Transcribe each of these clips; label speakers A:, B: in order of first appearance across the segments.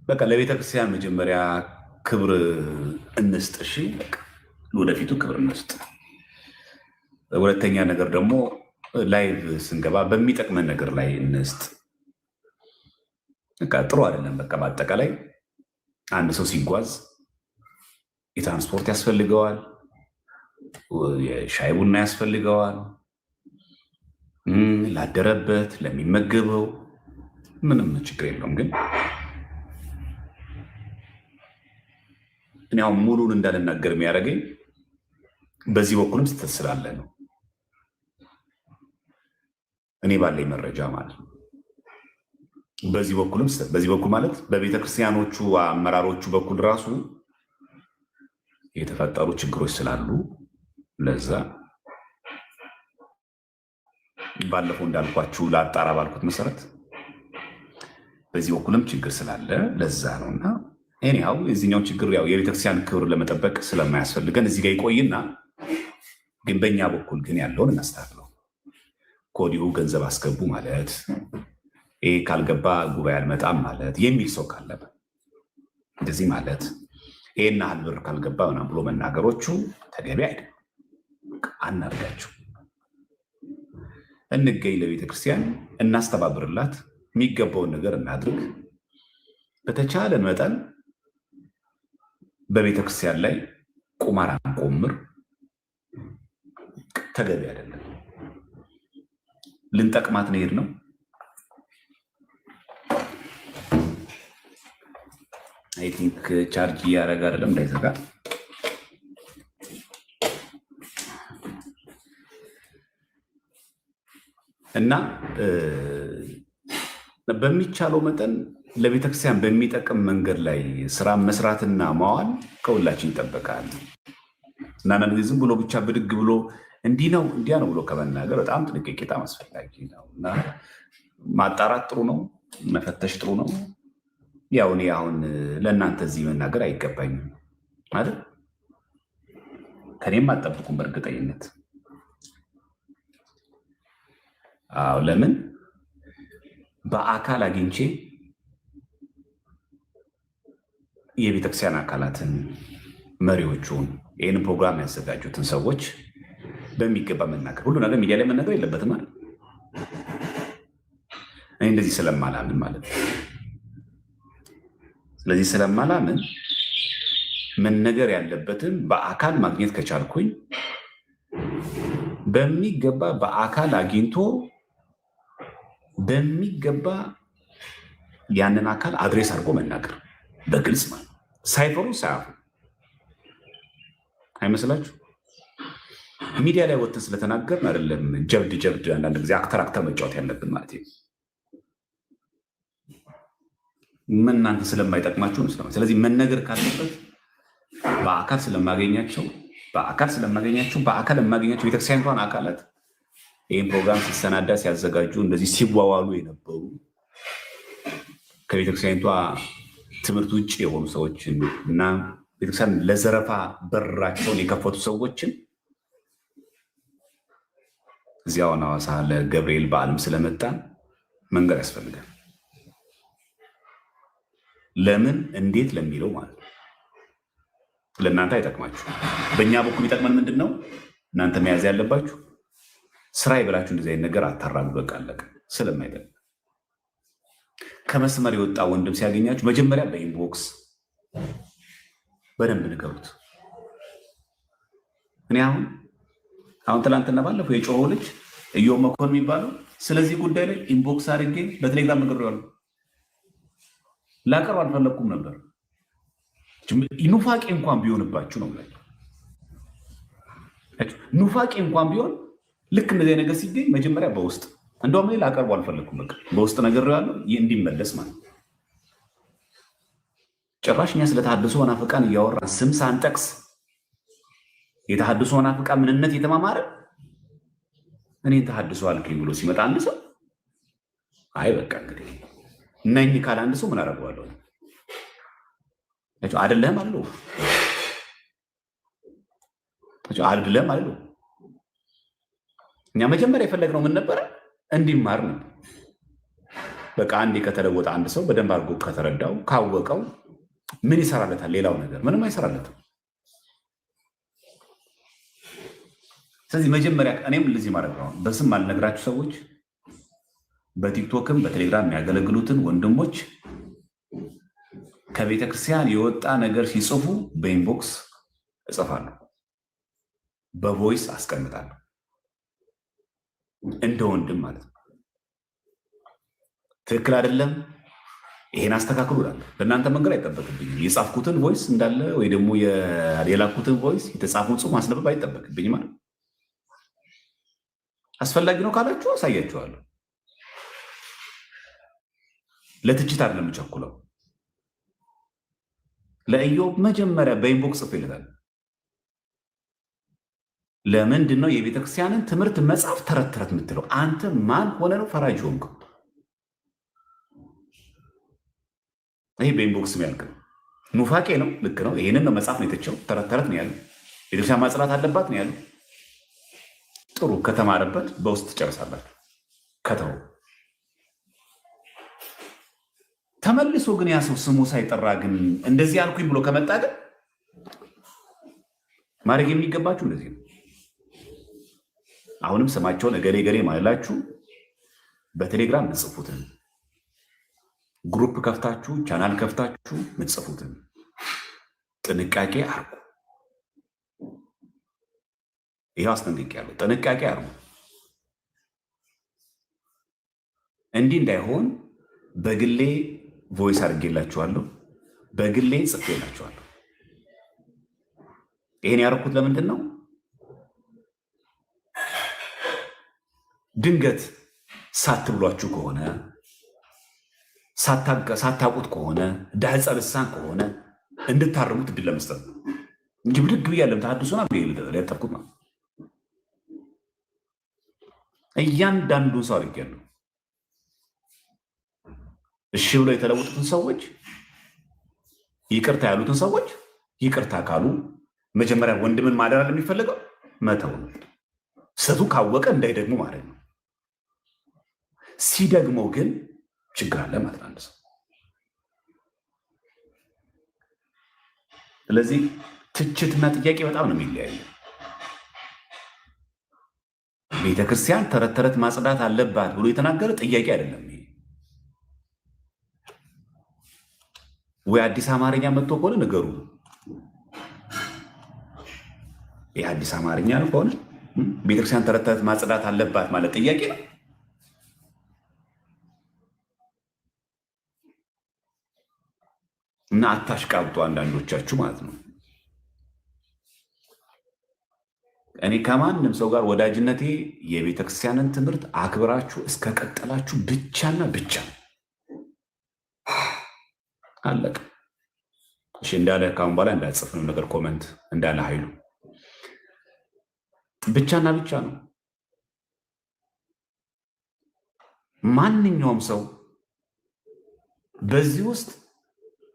A: በቃ ለቤተ ክርስቲያን መጀመሪያ ክብር እንስጥ። እሺ በቃ ወደፊቱ ክብር እንስጥ። ሁለተኛ ነገር ደግሞ ላይቭ ስንገባ በሚጠቅመን ነገር ላይ እንስጥ። በቃ ጥሩ አይደለም። በቃ በአጠቃላይ አንድ ሰው ሲጓዝ የትራንስፖርት ያስፈልገዋል፣ የሻይ ቡና ያስፈልገዋል፣ ላደረበት ለሚመገበው ምንም ችግር የለውም። ግን እኔ አሁን ሙሉን እንዳልናገር የሚያደርገኝ በዚህ በኩልም ስተት ስላለ ነው። እኔ ባለኝ መረጃ ማለት ነው። በዚህ በኩልም ስተት፣ በዚህ በኩል ማለት በቤተክርስቲያኖቹ አመራሮቹ በኩል ራሱ የተፈጠሩ ችግሮች ስላሉ ለዛ ባለፈው እንዳልኳችሁ ለአጣራ ባልኩት መሰረት በዚህ በኩልም ችግር ስላለ ለዛ ነውና እኔው የዚህኛው ችግር ያው የቤተክርስቲያን ክብር ለመጠበቅ ስለማያስፈልገን እዚህ ጋር ይቆይና ግን በእኛ በኩል ግን ያለውን እናስተካክለው። ከወዲሁ ገንዘብ አስገቡ ማለት ይሄ ካልገባ ጉባኤ አልመጣም ማለት የሚል ሰው ካለ እንደዚህ ማለት ይሄን ያህል ብር ካልገባ ምናምን ብሎ መናገሮቹ ተገቢ አይደለም። አናርጋችሁ እንገኝ፣ ለቤተክርስቲያን እናስተባብርላት፣ የሚገባውን ነገር እናድርግ። በተቻለን መጠን በቤተክርስቲያን ላይ ቁማር አንቆምር። ተገቢ አይደለም። ልንጠቅማት ነው የሄድነው። አይ ቲንክ ቻርጅ እያደረገ አይደለም፣ እንዳይዘጋ። እና በሚቻለው መጠን ለቤተክርስቲያን በሚጠቅም መንገድ ላይ ስራ መስራትና ማዋል ከሁላችን ይጠበቃል። እና አንዳንድ ጊዜ ዝም ብሎ ብቻ ብድግ ብሎ እንዲህ ነው እንዲያ ነው ብሎ ከመናገር በጣም ጥንቃቄ በጣም አስፈላጊ ነው። እና ማጣራት ጥሩ ነው፣ መፈተሽ ጥሩ ነው። ያው እኔ አሁን ለእናንተ እዚህ መናገር አይገባኝም ማለት ከኔም አጠብቁም በእርግጠኝነት። አዎ ለምን በአካል አግኝቼ የቤተክርስቲያን አካላትን መሪዎቹን ይህንን ፕሮግራም ያዘጋጁትን ሰዎች በሚገባ መናገር፣ ሁሉ ነገር ሚዲያ ላይ መናገር የለበትም ማለት እኔ እንደዚህ ስለማላምን ማለት ነው። ስለዚህ ስለማላምን መነገር ያለበትን በአካል ማግኘት ከቻልኩኝ በሚገባ በአካል አግኝቶ በሚገባ ያንን አካል አድሬስ አድርጎ መናገር በግልጽ ማለት ሳይፈሩ ሳያፉ አይመስላችሁ? ሚዲያ ላይ ወጥተን ስለተናገርን አይደለም ጀብድ አንዳንድ ጊዜ አክተር መጫወት ያለብን ማለት ነው። እናንተ ስለማይጠቅማችሁ ነው። ስለዚህ መነገር ካለበት በአካል ስለማገኛቸው በአካል የማገኛቸው ቤተክርስቲያኒቷን አካላት ይህን ፕሮግራም ሲሰናዳ ሲያዘጋጁ እንደዚህ ሲዋዋሉ የነበሩ ከቤተክርስቲያኒቷ ትምህርት ውጭ የሆኑ ሰዎችን እና ቤተክርስቲያን ለዘረፋ በራቸውን የከፈቱ ሰዎችን እዚያውን ሐዋሳ ለገብርኤል በዓልም ስለመጣ መንገር ያስፈልጋል። ለምን እንዴት ለሚለው ማለት ነው። ለእናንተ አይጠቅማችሁ። በእኛ በኩል ይጠቅመን ምንድን ነው? እናንተ መያዝ ያለባችሁ ስራ ይበላችሁ እንደዚህ አይነት ነገር አታራሉ። በቃ አለቀ። ስለማይጠቅም ከመስመር የወጣ ወንድም ሲያገኛችሁ መጀመሪያ በኢንቦክስ በደንብ ንገሩት። እኔ አሁን ትላንትና ባለፈው የጮኸው ልጅ እዮም መኮንን የሚባለው ስለዚህ ጉዳይ ላይ ኢንቦክስ አድርጌ በቴሌግራም ነግሬዋለሁ። ላቀርብ አልፈለግኩም ነበር። ኑፋቄ እንኳን ቢሆንባችሁ ነው ብላችሁ ኑፋቄ እንኳን ቢሆን ልክ እንደዚህ ነገር ሲገኝ መጀመሪያ በውስጥ እንደውም ላቀርቡ አልፈለግኩም። በቃ በውስጥ ነግሬዋለሁ እንዲመለስ ማለት ነው። ጭራሽ እኛ ስለ ተሐድሶ መናፍቃን እያወራን ስም ሳንጠቅስ የተሐድሶ መናፍቃን ምንነት የተማማረ እኔን ተሐድሶ አልከኝ ብሎ ሲመጣ አንድ ሰው አይ በቃ እንግዲህ ነኝ ካለ አንድ ሰው ምን አደርገዋለሁ? አይደለም አለው አይደለም አለው። እኛ መጀመሪያ የፈለግነው ምን ነበረ? እንዲማር ነው። በቃ አንዴ ከተለወጠ አንድ ሰው በደንብ አድርጎ ከተረዳው ካወቀው ምን ይሰራለታል? ሌላው ነገር ምንም አይሰራለትም። ስለዚህ መጀመሪያ እኔም እንደዚህ ማድረግ ነው። በስም አልነግራችሁ ሰዎች በቲክቶክም በቴሌግራም የሚያገለግሉትን ወንድሞች ከቤተክርስቲያን የወጣ ነገር ሲጽፉ በኢንቦክስ እጽፋለሁ፣ በቮይስ አስቀምጣለሁ። እንደ ወንድም ማለት ነው። ትክክል አይደለም፣ ይሄን አስተካክሉ እላለሁ። በእናንተ መንገድ አይጠበቅብኝም። የጻፍኩትን ቮይስ እንዳለ ወይ ደግሞ የላኩትን ቮይስ የተጻፈውን ጽሑፍ ማስነበብ አይጠበቅብኝም ማለት። አስፈላጊ ነው ካላችሁ አሳያችኋለሁ። ለትችት አይደለም የምቸኩለው። ለኢዮብ መጀመሪያ በኢንቦክስ ጽፌለታል። ለምንድን ነው የቤተክርስቲያንን ትምህርት መጽሐፍ ተረት ተረት የምትለው? አንተ ማን ሆነ ነው ፈራጅ ሆንክ? ይሄ በኢንቦክስ የሚያልቅ ነው። ኑፋቄ ነው። ልክ ነው። ይሄንን ነው መጽሐፍ ነው የተቸው። ተረት ተረት ነው ያለው። ቤተክርስቲያን ማጽናት አለባት ነው ያለው። ጥሩ ከተማረበት በውስጥ ትጨርሳላችሁ። ከተው ተመልሶ ግን ያ ሰው ስሙ ሳይጠራ ግን እንደዚህ አልኩኝ ብሎ ከመጣ ግን ማድረግ የሚገባችሁ እንደዚህ ነው። አሁንም ስማቸውን እገሌ ገሌ ማለላችሁ በቴሌግራም ምጽፉትን ግሩፕ ከፍታችሁ ቻናል ከፍታችሁ ምጽፉትን ጥንቃቄ አርጉ። ይሄው አስጠንቅቄያለሁ። ጥንቃቄ አርጉ። እንዲህ እንዳይሆን በግሌ ቮይስ አድርጌላችኋለሁ፣ በግሌ ጽፌላችኋለሁ። ይሄን ያደረኩት ለምንድን ነው? ድንገት ሳትብሏችሁ ከሆነ ሳታውቁት ከሆነ ዳህፀ ልሳን ከሆነ እንድታርሙት እድል ለመስጠት ነው እንጂ ብድግ ብያለም ተሐድሶና ሊያጠፍኩት ነው። እያንዳንዱን ሰው አድርጌያለሁ። እሺ ብለው የተለወጡትን ሰዎች ይቅርታ ያሉትን ሰዎች ይቅርታ ካሉ መጀመሪያ ወንድምን ማደር የሚፈልገው መተው ነው። ስህተቱ ካወቀ እንዳይደግሞ ማለት ነው። ሲደግሞ ግን ችግር አለ ማለት አንድ ሰው። ስለዚህ ትችትና ጥያቄ በጣም ነው የሚለያየው። ቤተክርስቲያን ተረት ተረት ማጽዳት አለባት ብሎ የተናገረ ጥያቄ አይደለም ይሄ። ወይ አዲስ አማርኛ መጥቶ ከሆነ ንገሩ። ይህ አዲስ አማርኛ ነው ከሆነ ቤተክርስቲያን ተረት ተረት ማጽዳት አለባት ማለት ጥያቄ ነው። እና አታሽቃብጡ አንዳንዶቻችሁ ማለት ነው። እኔ ከማንም ሰው ጋር ወዳጅነቴ የቤተክርስቲያንን ትምህርት አክብራችሁ እስከቀጠላችሁ ብቻና ብቻ አለቀ። እሺ እንዳለ ካሁን በኋላ እንዳጽፍ ነው ነገር ኮመንት እንዳለ ኃይሉ ብቻና ብቻ ነው። ማንኛውም ሰው በዚህ ውስጥ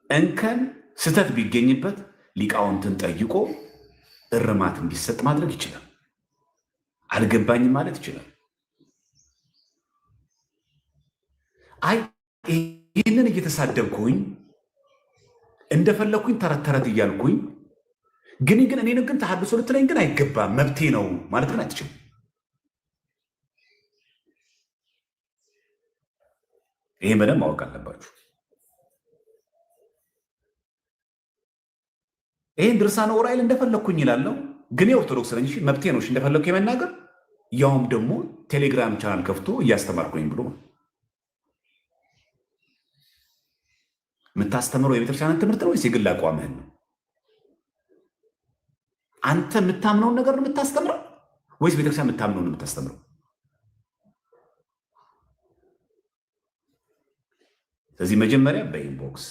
A: እንከን ስተት ቢገኝበት ሊቃውንትን ጠይቆ እርማት እንዲሰጥ ማድረግ ይችላል። አልገባኝም ማለት ይችላል። አይ ይህንን እየተሳደብኩኝ እንደፈለግኩኝ ተረት ተረት እያልኩኝ ግን እኔን ግን ተሐድሶ ልትለኝ ግን አይገባም መብቴ ነው ማለት ግን አትችልም። ይሄን በደንብ ማወቅ አለባችሁ። ይሄን ድርሳነ ዑራኤል እንደፈለግኩኝ ይላለው ግን የኦርቶዶክስ ነኝ መብቴ ነው እንደፈለግኩ የመናገር ያውም ደግሞ ቴሌግራም ቻናል ከፍቶ እያስተማርኩኝ ብሎ የምታስተምረው የቤተክርስቲያንን ትምህርት ነው ወይስ የግል አቋምህን ነው? አንተ የምታምነውን ነገር ነው የምታስተምረው ወይስ ቤተክርስቲያን የምታምነውን ነው የምታስተምረው? ስለዚህ መጀመሪያ በኢንቦክስ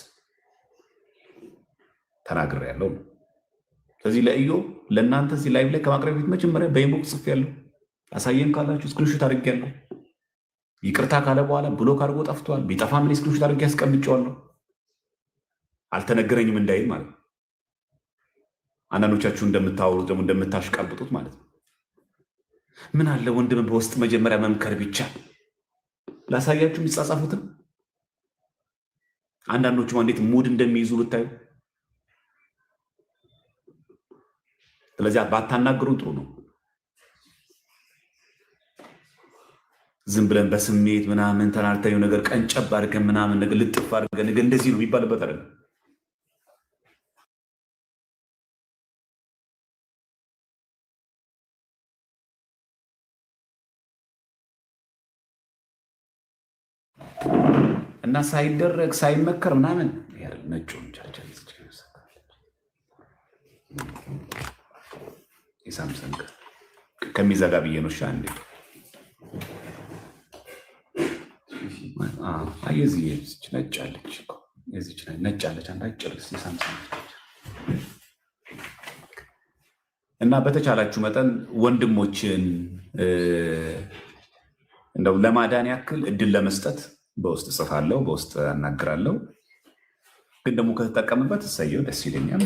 A: ተናግሬያለሁ። ስለዚህ ለኢዮብ ለእናንተ እዚህ ላይቭ ላይ ከማቅረብ በፊት መጀመሪያ በኢንቦክስ ጽፌያለሁ። አሳየን ካላችሁ ስክሪንሾት አድርጌያለሁ። ይቅርታ ካለ በኋላ ብሎክ አድርጎ ጠፍቷል። ቢጠፋም እኔ ስክሪንሾት አድርጌ ያስቀምጬዋለሁ። አልተነገረኝም እንዳይል ማለት ነው። አንዳንዶቻችሁ እንደምታወሩት ደግሞ እንደምታሽቃብጡት ማለት ነው። ምን አለ ወንድም በውስጥ መጀመሪያ መምከር ቢቻል ላሳያችሁ የሚጻጻፉትን አንዳንዶቹ እንዴት ሙድ እንደሚይዙ ብታዩ። ስለዚህ ባታናግሩን ጥሩ ነው። ዝም ብለን በስሜት ምናምን ተናልተው ነገር ቀንጨብ አድርገን ምናምን ነገር ልጥፍ አድርገን ነገር እንደዚህ ነው የሚባልበት አይደለም። እና ሳይደረግ ሳይመከር ምናምን ነጩን የሳምሰንግ ከሚዘጋ ብዬ ነው። አንዴ የዚህ ነጭ አለች ነጭ አለች አንድ አጭር የሳምሰንግ እና በተቻላችሁ መጠን ወንድሞችን እንደው ለማዳን ያክል እድል ለመስጠት በውስጥ ጽፋለሁ፣ በውስጥ አናግራለሁ። ግን ደግሞ ከተጠቀምበት እሰየው ደስ ይለኛል።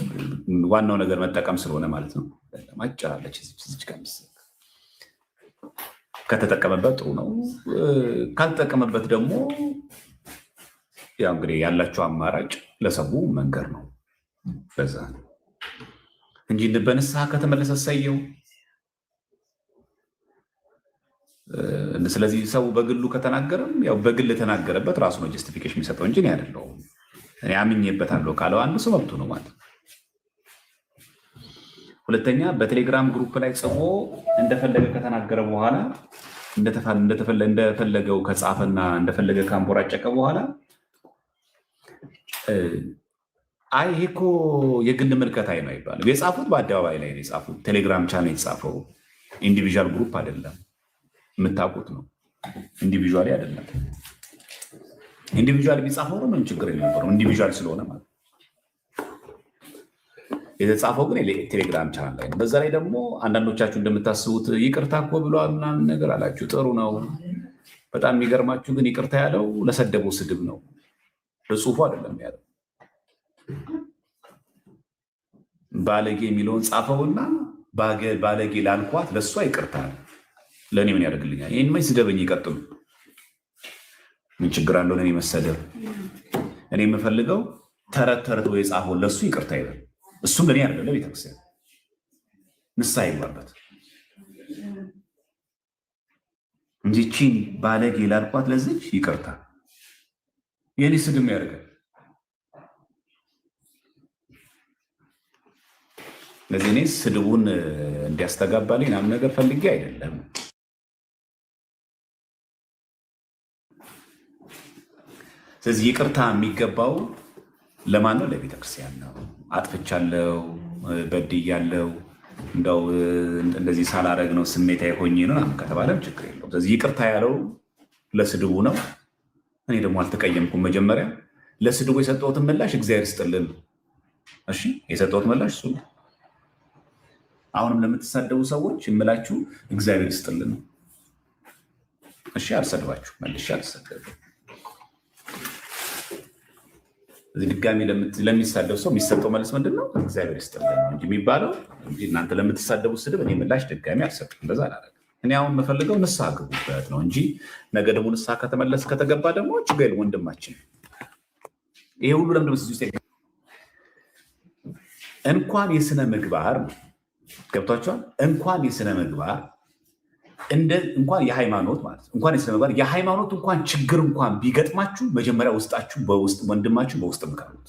A: ዋናው ነገር መጠቀም ስለሆነ ማለት ነው። ማጨራለች እዚች ጋር ከተጠቀመበት ጥሩ ነው። ካልተጠቀመበት ደግሞ ያው እንግዲህ ያላቸው አማራጭ ለሰቡ መንገር ነው። በዛ ነው እንጂ በንስሐ ከተመለሰ እሰየው። ስለዚህ ሰው በግሉ ከተናገረም ያው በግል የተናገረበት ራሱ ነው ጀስቲፊኬሽን የሚሰጠው እንጂ እኔ አይደለሁም። እኔ አምኜበታለሁ ካለው አንዱ ሰው መብቱ ነው ማለት ነው። ሁለተኛ በቴሌግራም ግሩፕ ላይ ጽፎ እንደፈለገ ከተናገረ በኋላ እንደፈለገው ከጻፈና እንደፈለገ ካንቦራጨቀ በኋላ አይ ይሄ እኮ የግል ምልከታዬ ነው አይባልም። የጻፉት በአደባባይ ላይ ነው የጻፉት። ቴሌግራም ቻናል የተጻፈው ኢንዲቪዥዋል ግሩፕ አይደለም። የምታውቁት ነው። ኢንዲቪዥዋል አይደለም። ኢንዲቪዥዋል ቢጻፈው ነው ምንም ችግር የነበረው። ኢንዲቪዥዋል ስለሆነ ማለት የተጻፈው ግን ቴሌግራም ቻናል ላይ ነው። በዛ ላይ ደግሞ አንዳንዶቻችሁ እንደምታስቡት ይቅርታ እኮ ብሏል ምናምን ነገር አላችሁ። ጥሩ ነው። በጣም የሚገርማችሁ ግን ይቅርታ ያለው ለሰደበው ስድብ ነው፣ ለጽሁፉ አይደለም ያለው። ባለጌ የሚለውን ጻፈውና ባለጌ ላልኳት ለእሷ ይቅርታ ለእኔ ምን ያደርግልኛል? ይህን መች ስደበኝ ይቀጥሉ። ምን ችግር አለው ለእኔ መሰደብ? እኔ የምፈልገው ተረት ተረት ወይ የጻፈውን ለእሱ ይቅርታ ይበል። እሱም ለእኔ አይደለም ለቤተክርስቲያን ንስሐ ይግባበት እንጂ ቺን ባለጌ ላልኳት ለዚች ይቅርታ የኔ ስድም ያደርጋል። ለዚህ እኔ ስድቡን እንዲያስተጋባልኝ ምናምን ነገር ፈልጌ አይደለም። ስለዚህ ይቅርታ የሚገባው ለማን ነው? ለቤተክርስቲያን ነው። አጥፍቻለሁ፣ በድያለሁ፣ እንደው እንደዚህ ሳላረግ ነው ስሜታዊ ሆኜ ነው ከተባለም ችግር የለውም። ስለዚህ ይቅርታ ያለው ለስድቡ ነው። እኔ ደግሞ አልተቀየምኩም። መጀመሪያ ለስድቡ የሰጠሁትን ምላሽ እግዚአብሔር ይስጥልን። እሺ የሰጠሁት ምላሽ እሱ ነው። አሁንም ለምትሳደቡ ሰዎች የምላችሁ እግዚአብሔር ይስጥልን። እሺ አልሰድባችሁ፣ መልሼ አልሰደብም። እዚህ ድጋሚ ለሚሳደብ ሰው የሚሰጠው መልስ ምንድን ነው? እግዚአብሔር ይስጥልን እንጂ የሚባለው እንጂ እናንተ ለምትሳደቡ ስድብ እኔ ምላሽ ድጋሚ አልሰጥም። እንደዛ አላደርግም። እኔ አሁን የምፈልገው ንስሐ ግቡበት ነው እንጂ ነገ ደግሞ ንስሐ ከተመለስ ከተገባ ደግሞ ችግር ወንድማችን ይሄ ሁሉ ለምንድን ውስጥ እንኳን የስነ ምግባር ገብቷቸዋል። እንኳን የስነ ምግባር እንኳን የሃይማኖት ማለት እንኳን የስነ ምግባር የሃይማኖት እንኳን ችግር እንኳን ቢገጥማችሁ መጀመሪያ ውስጣችሁ በውስጥ ወንድማችሁ በውስጥ ምከሩት።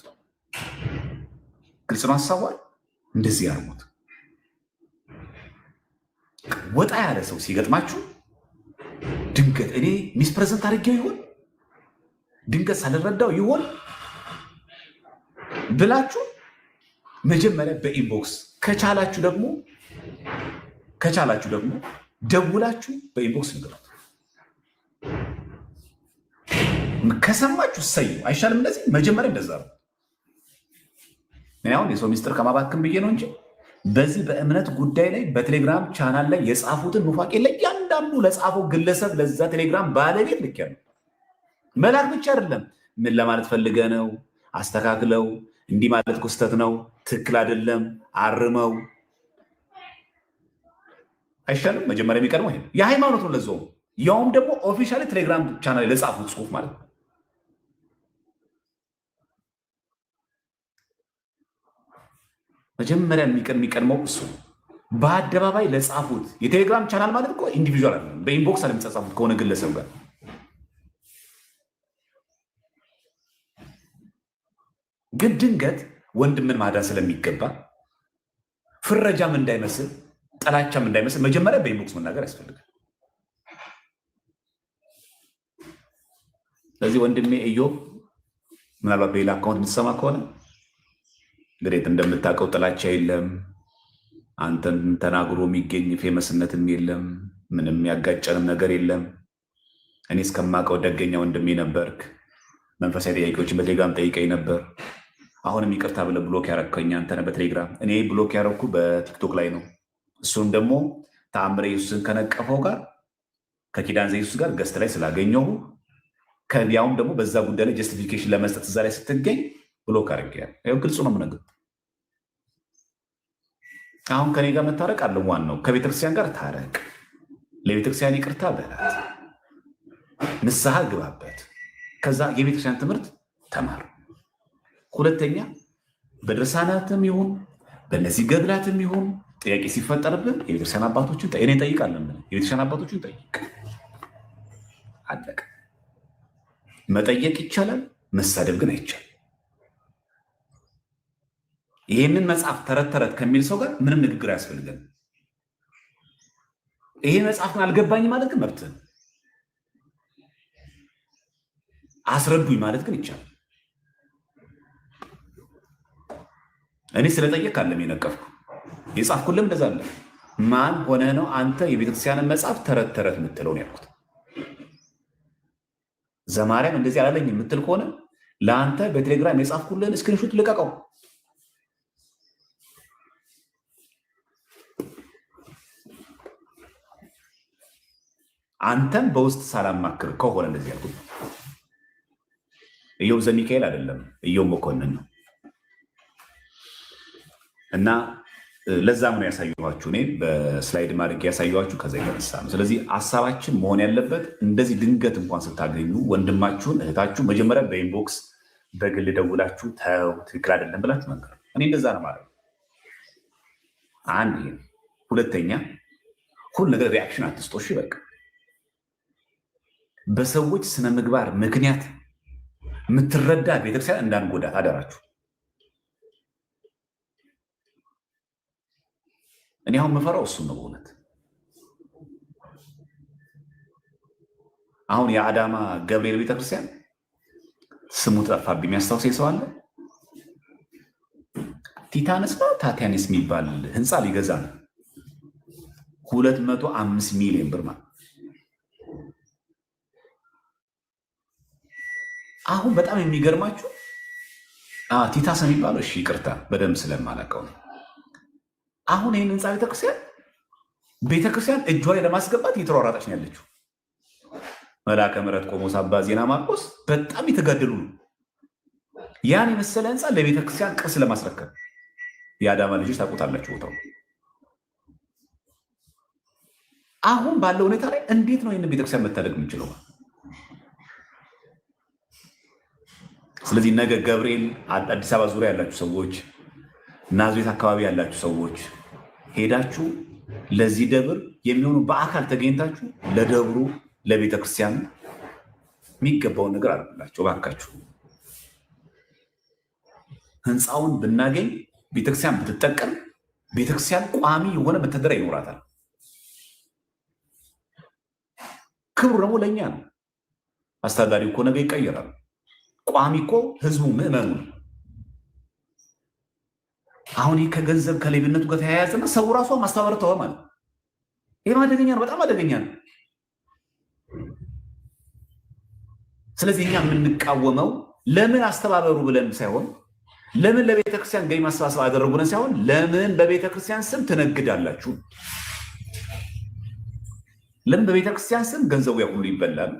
A: ግልጽ ነው ሀሳቧል። እንደዚህ ያርሙት። ወጣ ያለ ሰው ሲገጥማችሁ ድንገት እኔ ሚስ ፕሬዘንት አድርጌው ይሆን ድንገት ሳልረዳው ይሆን ብላችሁ መጀመሪያ በኢንቦክስ ከቻላችሁ ደግሞ ደውላችሁ በኢንቦክስ ንገሩት። ከሰማችሁ ሰዩ አይሻልም? እንደዚህ መጀመሪያ እንደዛ ነው። እኔ አሁን የሰው ሚስጥር ከማባክም ብዬ ነው እንጂ በዚህ በእምነት ጉዳይ ላይ በቴሌግራም ቻናል ላይ የጻፉትን ኑፋቄ ለእያንዳንዱ ለጻፈው ግለሰብ ለዛ ቴሌግራም ባለቤት ልክ ያለው መላክ ብቻ አይደለም። ምን ለማለት ፈልገ ነው? አስተካክለው፣ እንዲህ ማለት ክስተት ነው፣ ትክክል አይደለም፣ አርመው። አይሻልም? መጀመሪያ የሚቀድመው ይሄ የሃይማኖት ነው። ለዛውም ያውም ደግሞ ኦፊሻሊ ቴሌግራም ቻናል ላይ ለጻፉት ጽሁፍ ማለት ነው። መጀመሪያ የሚቀድመው እሱ በአደባባይ ለጻፉት የቴሌግራም ቻናል ማለት እኮ ኢንዲቪዥዋል አይደለም፣ በኢንቦክስ አለምጻጻፉት ከሆነ ግለሰብ ጋር ግን ድንገት ወንድምን ማዳን ስለሚገባ ፍረጃም እንዳይመስል ጠላቻም እንዳይመስል መጀመሪያ በኢንቦክስ መናገር ያስፈልጋል። ስለዚህ ወንድሜ ኢዮብ ምናልባት በሌላ አካውንት የምትሰማ ከሆነ እንግዲህ እንደምታውቀው ጥላቻ የለም፣ አንተን ተናግሮ የሚገኝ ፌመስነትም የለም፣ ምንም ያጋጨንም ነገር የለም። እኔ እስከማውቀው ደገኛ ወንድሜ ነበርክ። መንፈሳዊ ጥያቄዎችን በቴሌግራም ጠይቀኝ ነበር። አሁንም ይቅርታ ብለህ ብሎክ ያረከኝ አንተ ነህ በቴሌግራም። እኔ ብሎክ ያረኩ በቲክቶክ ላይ ነው። እሱም ደግሞ ተአምረ ኢየሱስን ከነቀፈው ጋር ከኪዳን ዘኢየሱስ ጋር ገስት ላይ ስላገኘሁ ከዚያውም ደግሞ በዛ ጉዳይ ላይ ጀስቲፊኬሽን ለመስጠት እዛ ላይ ስትገኝ ብሎክ አድርጌያለሁ። ይኸው ግልጹ ነው የምነግርህ። አሁን ከኔ ጋር መታረቅ አለ። ዋናው ከቤተክርስቲያን ጋር ታረቅ፣ ለቤተክርስቲያን ይቅርታ በላት፣ ንስሐ ግባበት፣ ከዛ የቤተክርስቲያን ትምህርት ተማር። ሁለተኛ በድርሳናትም ይሁን በእነዚህ ገድላትም ይሁን ጥያቄ ሲፈጠርብን የቤተክርስቲያን አባቶችን እኔ እጠይቃለሁ። የቤተክርስቲያን አባቶችን ጠይቅ። አለቀ። መጠየቅ ይቻላል፣ መሳደብ ግን አይቻልም። ይህንን መጽሐፍ ተረት ተረት ከሚል ሰው ጋር ምንም ንግግር አያስፈልገን። ይሄ መጽሐፍ ግን አልገባኝ ማለት ግን መብትህ፣ አስረዱኝ ማለት ግን ይቻላል። እኔ ስለጠየቅ አለም የነቀፍኩ የጻፍኩልም እንደዛ አለ። ማን ሆነ ነው አንተ የቤተክርስቲያንን መጽሐፍ ተረት ተረት የምትለውን ያልኩት። ዘማርያም እንደዚህ አላለኝ የምትል ከሆነ ለአንተ በቴሌግራም የጻፍኩልን ስክሪንሾት ልቀቀው። አንተም በውስጥ ሳላማክር ከሆነ እንደዚህ ያልኩት ኢዮብ ዘሚካኤል አይደለም፣ ኢዮብ መኮንን ነው። እና ለዛም ነው ያሳየኋችሁ። እኔ በስላይድ ማድረግ ያሳየኋችሁ ከዛ የተነሳ ነው። ስለዚህ ሀሳባችን መሆን ያለበት እንደዚህ ድንገት እንኳን ስታገኙ ወንድማችሁን እህታችሁ መጀመሪያ በኢንቦክስ በግል ደውላችሁ ተው ትክክል አይደለም ብላችሁ መንገር። እኔ እንደዛ ነው ማለት ነው። አንድ ይሄ። ሁለተኛ ሁሉ ነገር ሪያክሽን አትስጦሽ። በቃ በሰዎች ስነ ምግባር ምክንያት የምትረዳ ቤተክርስቲያን እንዳንጎዳት አደራችሁ። እኔ አሁን የምፈራው እሱን ነው በእውነት። አሁን የአዳማ ገብርኤል ቤተክርስቲያን ስሙ ጠፋብኝ፣ የሚያስታውሰኝ ሰው አለ? ቲታንስ ነው ታቲያንስ የሚባል ህንፃ ሊገዛ ነው 205 ሚሊዮን ብር ማለት። አሁን በጣም የሚገርማችሁ ቲታስ የሚባለው እሺ ይቅርታ በደንብ ስለማላውቀው ነው። አሁን ይህን ህንፃ ቤተክርስቲያን እጇ ላይ ለማስገባት እየተሯሯጠች ነው ያለችው። መልአከ ምሕረት ቆሞስ አባ ዜና ማርቆስ በጣም የተጋደሉ ነው ያን የመሰለ ህንፃ ለቤተክርስቲያን ቅርስ ለማስረከብ። የአዳማ ልጆች ታውቁታላችሁ ቦታው። አሁን ባለው ሁኔታ ላይ እንዴት ነው ይህንን ቤተክርስቲያን መታደግ የምንችለው? ስለዚህ ነገ ገብርኤል አዲስ አበባ ዙሪያ ያላችሁ ሰዎች፣ ናዝሬት አካባቢ ያላችሁ ሰዎች ሄዳችሁ ለዚህ ደብር የሚሆኑ በአካል ተገኝታችሁ ለደብሩ ለቤተክርስቲያን የሚገባውን ነገር አድርጉላቸው እባካችሁ። ህንፃውን ብናገኝ ቤተክርስቲያን ብትጠቀም ቤተክርስቲያን ቋሚ የሆነ መተዳደሪያ ይኖራታል። ክብሩ ደግሞ ለእኛ ነው። አስተዳዳሪ እኮ ነገ ይቀየራል። ቋሚ እኮ ህዝቡ ምዕመኑ ነው። አሁን ይህ ከገንዘብ ከሌብነቱ ጋር ተያያዘና ሰው ራሷ ማስተባበር ተወ ማለት ይህ አደገኛ ነው፣ በጣም አደገኛ ነው። ስለዚህ እኛ የምንቃወመው ለምን አስተባበሩ ብለን ሳይሆን ለምን ለቤተክርስቲያን ገቢ ማሰባሰብ አደረጉ ብለን ሳይሆን ለምን በቤተክርስቲያን ስም ትነግዳላችሁ? ለምን በቤተክርስቲያን ስም ገንዘቡ ያሁሉ ይበላል?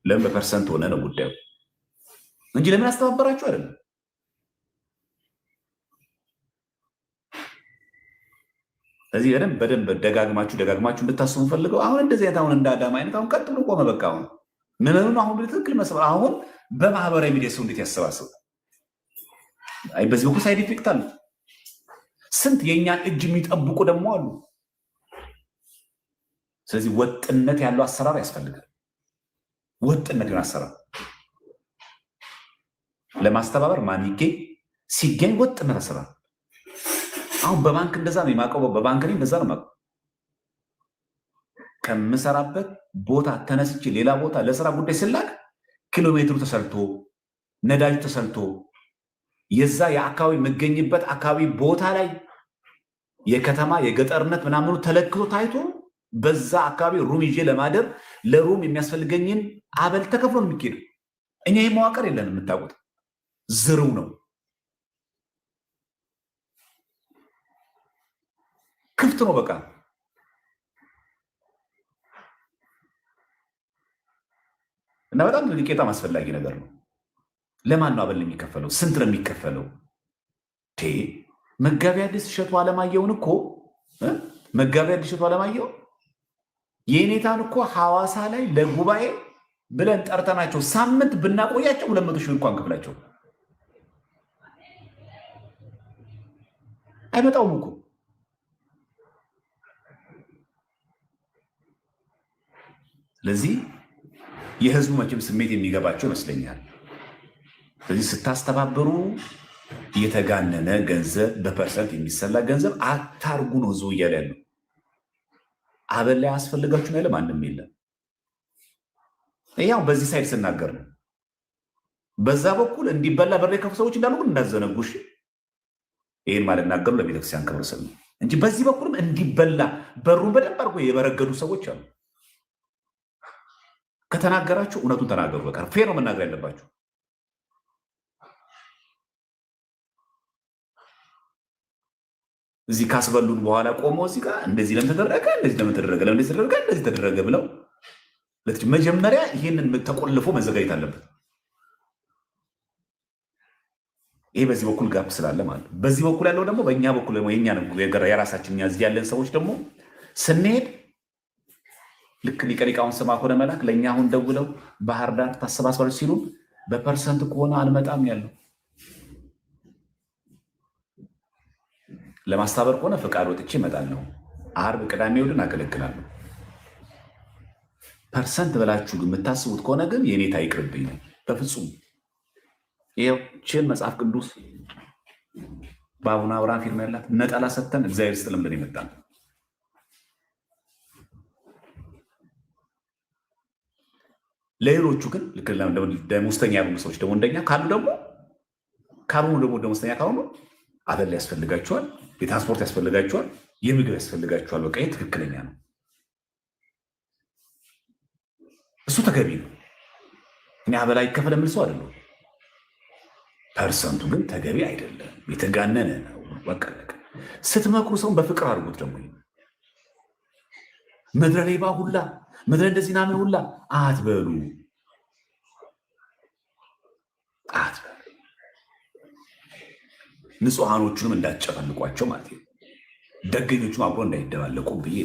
A: ለምን በፐርሰንት ሆነ ነው ጉዳዩ እንጂ ለምን አስተባበራችሁ አይደለም። ስለዚህ በደንብ ደጋግማችሁ እንድታስቡ ፈልገው። አሁን እንደዚህ አይነት አሁን እንደ አዳማ አይነት አሁን ቀጥ ብሎ ቆመ። በቃ አሁን ምንም አሁን በትክክል መስበር አሁን በማህበራዊ ሚዲያ ሰው እንዴት ያሰባስብ? አይ በዚህ በኩል ሳይድ ኢፌክት አለ። ስንት የእኛን እጅ የሚጠብቁ ደግሞ አሉ። ስለዚህ ወጥነት ያለው አሰራር ያስፈልጋል። ወጥነት የሆነ አሰራር ለማስተባበር ማን ይገኝ ሲገኝ ወጥነት አሰራር። አሁን በባንክ እንደዛ ነው የማውቀው። በባንክ እንደዛ ነው የማውቀው። ከምሰራበት ቦታ ተነስቼ ሌላ ቦታ ለስራ ጉዳይ ስላክ ኪሎ ሜትሩ ተሰልቶ ነዳጁ ተሰልቶ የዛ የአካባቢ የምገኝበት አካባቢ ቦታ ላይ የከተማ የገጠርነት ምናምኑ ተለክቶ ታይቶ በዛ አካባቢ ሩም ይዤ ለማደር ለሩም የሚያስፈልገኝን አበል ተከፍሎ ነው የሚኬደው። እኛ ይህ መዋቅር የለን። የምታውቁት ዝርው ነው፣ ክፍት ነው በቃ። እና በጣም ልቄጣም አስፈላጊ ነገር ነው። ለማን ነው አበል የሚከፈለው? ስንት ነው የሚከፈለው? መጋቢ አዲስ እሸቱ አለማየሁን እኮ መጋቢ አዲስ እሸቱ አለማየሁ የኔታን እኮ ሐዋሳ ላይ ለጉባኤ ብለን ጠርተናቸው ሳምንት ብናቆያቸው 200 ሺህ እንኳን ክፍላቸው አይመጣውም እኮ። ስለዚህ የህዝቡ መቼም ስሜት የሚገባቸው ይመስለኛል። ስለዚህ ስታስተባበሩ የተጋነነ ገንዘብ በፐርሰንት የሚሰላ ገንዘብ አታርጉ ነው ህዝቡ እያለ ያለው። አበል ላይ አስፈልጋችሁ ያለ ማንም የለም። ያው በዚህ ሳይድ ስናገር ነው። በዛ በኩል እንዲበላ በር የከፉ ሰዎች እንዳሉ ግን እንዳዘነጉሽ ይህን ማለት ናገሩ ለቤተክርስቲያን ክብር ስል ነው እንጂ በዚህ በኩልም እንዲበላ በሩን በደንብ አድርጎ የበረገዱ ሰዎች አሉ። ከተናገራችሁ እውነቱን ተናገሩ። በቃ ፌር ነው መናገር ያለባችሁ። እዚህ ካስበሉን በኋላ ቆሞ እዚህ ጋር እንደዚህ ለምን ተደረገ፣ እንደዚህ ለምን ተደረገ፣ ለምን ተደረገ፣ እንደዚህ ተደረገ ብለው መጀመሪያ ይህንን ተቆልፎ መዘጋጀት አለበት። ይሄ በዚህ በኩል ጋፕ ስላለ ማለት ነው። በዚህ በኩል ያለው ደግሞ በእኛ በኩል የኛ የራሳችን እዚህ ያለን ሰዎች ደግሞ ስንሄድ ልክ ሊቀ ሊቃውንት ስምዐ ኮነ መላክ ለእኛ አሁን ደውለው ባህር ዳር ታሰባስባለች ሲሉ በፐርሰንት ከሆነ አልመጣም ያለው። ለማስተባበር ከሆነ ፈቃድ ወጥቼ እመጣለሁ። ዓርብ፣ ቅዳሜ፣ እሑድን አገለግላለሁ። ፐርሰንት ብላችሁ ግን የምታስቡት ከሆነ ግን የኔታ ይቅርብኝ ነው በፍጹም። ይህችን መጽሐፍ ቅዱስ በአቡነ አብርሃም ፊርማ ያላት ነጠላ ሰተን እግዚአብሔር ስጥልን ብለን የመጣ ነው። ለሌሎቹ ግን ልክ ደሞዝተኛ ያሉ ሰዎች ደግሞ እንደኛ ካሉ ደግሞ ካልሆኑ ደግሞ ደሞዝተኛ ካልሆኑ አበል ያስፈልጋቸዋል፣ የትራንስፖርት ያስፈልጋቸዋል፣ የምግብ ያስፈልጋቸዋል። በቃ ይህ ትክክለኛ ነው። እሱ ተገቢ ነው። እኔ አበል አይከፈል የምል ሰው አይደለሁም። ፐርሰንቱ ግን ተገቢ አይደለም፣ የተጋነነ ነው። በቃ ስትመክሩ ሰውን በፍቅር አድርጉት። ደግሞ ምድረ ሌባ ሁላ ምድረ እንደዚህ ናምን ሁላ አትበሉ አትበሉ። ንጹሐኖቹንም እንዳትጨፈልቋቸው ማለት ነው። ደገኞቹም አብሮ እንዳይደባለቁ ብዬ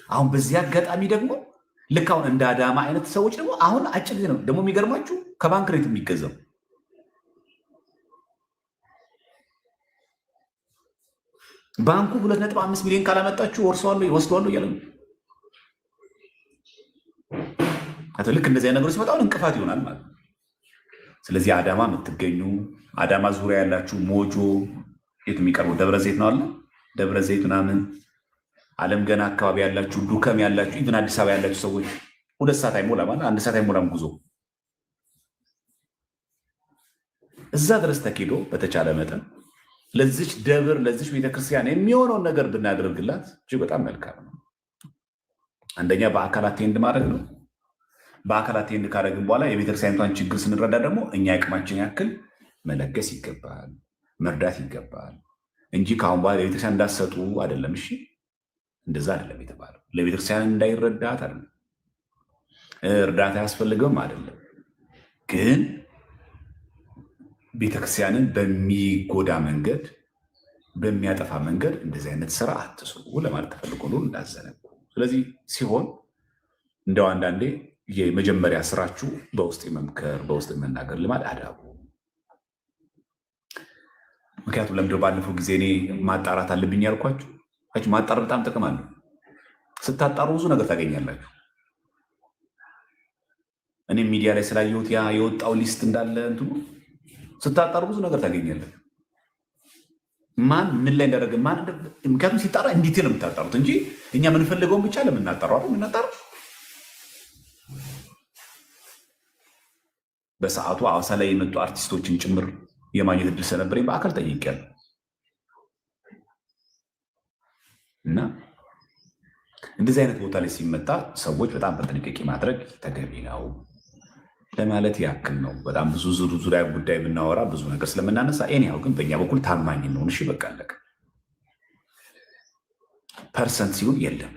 A: አሁን በዚህ አጋጣሚ ደግሞ ልክ አሁን እንደ አዳማ አይነት ሰዎች ደግሞ አሁን አጭር ጊዜ ነው ደግሞ የሚገርማችሁ ከባንክ ሬት የሚገዛው ባንኩ 2.5 ሚሊዮን ካላመጣችሁ ወስደዋለሁ እያለ ነው። ልክ እንደዚህ አይነት ነገሮች ሲመጣ እንቅፋት ይሆናል ማለት ነው። ስለዚህ አዳማ የምትገኙ አዳማ ዙሪያ ያላችሁ ሞጆ የት የሚቀርበው ደብረ ዘይት ነው አለ ደብረ ዘይት ምናምን አለም ገና አካባቢ ያላችሁ ዱከም ያላችሁ ኢቭን አዲስ አበባ ያላችሁ ሰዎች 2 ሰዓት አይሞላም ማለት 1 ሰዓት አይሞላም ጉዞ እዛ ድረስ ተኪዶ በተቻለ መጠን ለዚች ደብር ለዚች ቤተክርስቲያን የሚሆነውን ነገር ብናደርግላት እጅግ በጣም መልካም ነው። አንደኛ በአካል አቴንድ ማድረግ ነው። በአካል አቴንድ ካደረግን በኋላ የቤተክርስቲያኒቷን ችግር ስንረዳ ደግሞ እኛ አቅማችን ያክል መለገስ ይገባል፣ መርዳት ይገባል እንጂ ከአሁን በኋላ ለቤተክርስቲያን እንዳትሰጡ አይደለም። እሺ እንደዛ አይደለም የተባለው። ለቤተክርስቲያን እንዳይረዳት አይደለም፣ እርዳታ ያስፈልገውም አይደለም። ግን ቤተክርስቲያንን በሚጎዳ መንገድ በሚያጠፋ መንገድ እንደዚህ አይነት ስራ አትስሩ ለማለት ተፈልጎ ነው እንዳዘነጉ። ስለዚህ ሲሆን እንደው አንዳንዴ የመጀመሪያ ስራችሁ በውስጥ መምከር በውስጥ መናገር ልማድ አዳቡ። ምክንያቱም ለምንድነው ባለፈው ጊዜ እኔ ማጣራት አለብኝ ያልኳችሁ? ማጣራት በጣም ጥቅም አለው። ስታጣሩ ብዙ ነገር ታገኛላችሁ። እኔም ሚዲያ ላይ ስላየሁት ያ የወጣው ሊስት እንዳለ እንትኑ ስታጣሩ ብዙ ነገር ታገኛላችሁ። ማን ምን ላይ እንዳደረገ ማን፣ ምክንያቱም ሲጣራ እንዲት ነው የምታጣሩት እንጂ እኛ የምንፈልገውን ብቻ ለምናጣሩ አይደል የምናጣሩ። በሰዓቱ ሐዋሳ ላይ የመጡ አርቲስቶችን ጭምር የማግኘት እድል ስለነበረኝ በአካል ጠይቄያለሁ እና እንደዚህ አይነት ቦታ ላይ ሲመጣ ሰዎች በጣም በጥንቃቄ ማድረግ ተገቢ ነው ለማለት ያክል ነው። በጣም ብዙ ዙሪያ ጉዳይ ብናወራ ብዙ ነገር ስለምናነሳ ኤኒያው ግን በእኛ በኩል ታማኝ ነው። እሺ በቃ አለቀ። ፐርሰንት ሲሆን የለም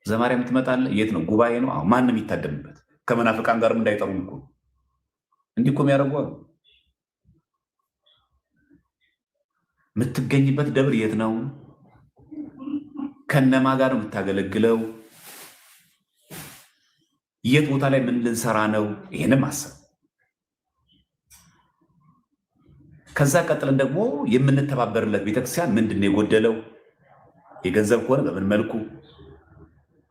A: ዘማሪያም ትመጣለህ። የት ነው ጉባኤ ነው? አሁን ማንም ይታደምበት ከመናፍቃን ጋርም እንዳይጠሩም እኮ እንዲህ እኮ የሚያደርጉ አሉ። የምትገኝበት ደብር የት ነው? ከነማ ጋር ነው የምታገለግለው? የት ቦታ ላይ ምን ልንሰራ ነው? ይሄንም አስብ። ከዛ ቀጥለን ደግሞ የምንተባበርለት ቤተክርስቲያን ምንድን ነው የጎደለው? የገንዘብ ከሆነ በምን መልኩ?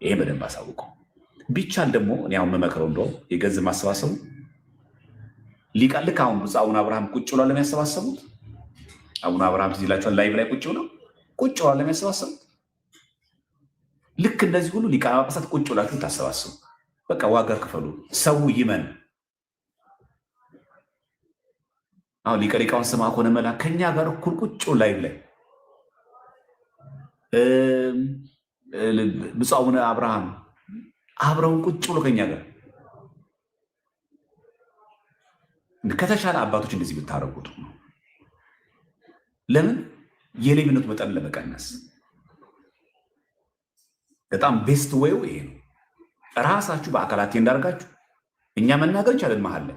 A: ይሄ በደንብ አሳውቀው። ቢቻል ደግሞ እኔ አሁን የምመክረው እንደው የገንዘብ ማሰባሰቡ ልክ አሁን ብፁዕ አቡነ አብርሃም ቁጭ ብሏል ለሚያሰባሰቡት። አቡነ አብርሃም ትዝ ይላችኋል፣ ላይቭ ላይ ቁጭ ብሏል ለሚያሰባሰቡት። ልክ እንደዚህ ሁሉ ሊቃነ ጳጳሳት ቁጭ ብላችሁ ታሰባስቡ። በቃ ዋጋ ክፈሉ። ሰው ይመን። አሁን ሊቀ ሊቃውንት ስምዐ ኮነ መላክ ከኛ ጋር እኩል ቁጭ ላይቭ ላይ ብፁዕ አቡነ አብርሃም አብረውን ቁጭ ብሎ ከኛ ጋር ከተሻለ አባቶች እንደዚህ ብታረጉት ነው። ለምን የሌብነቱ መጠን ለመቀነስ በጣም ቤስት ወይው ይሄ ነው። ራሳችሁ በአካላት እንዳርጋችሁ እኛ መናገር ይቻላል መሀል ላይ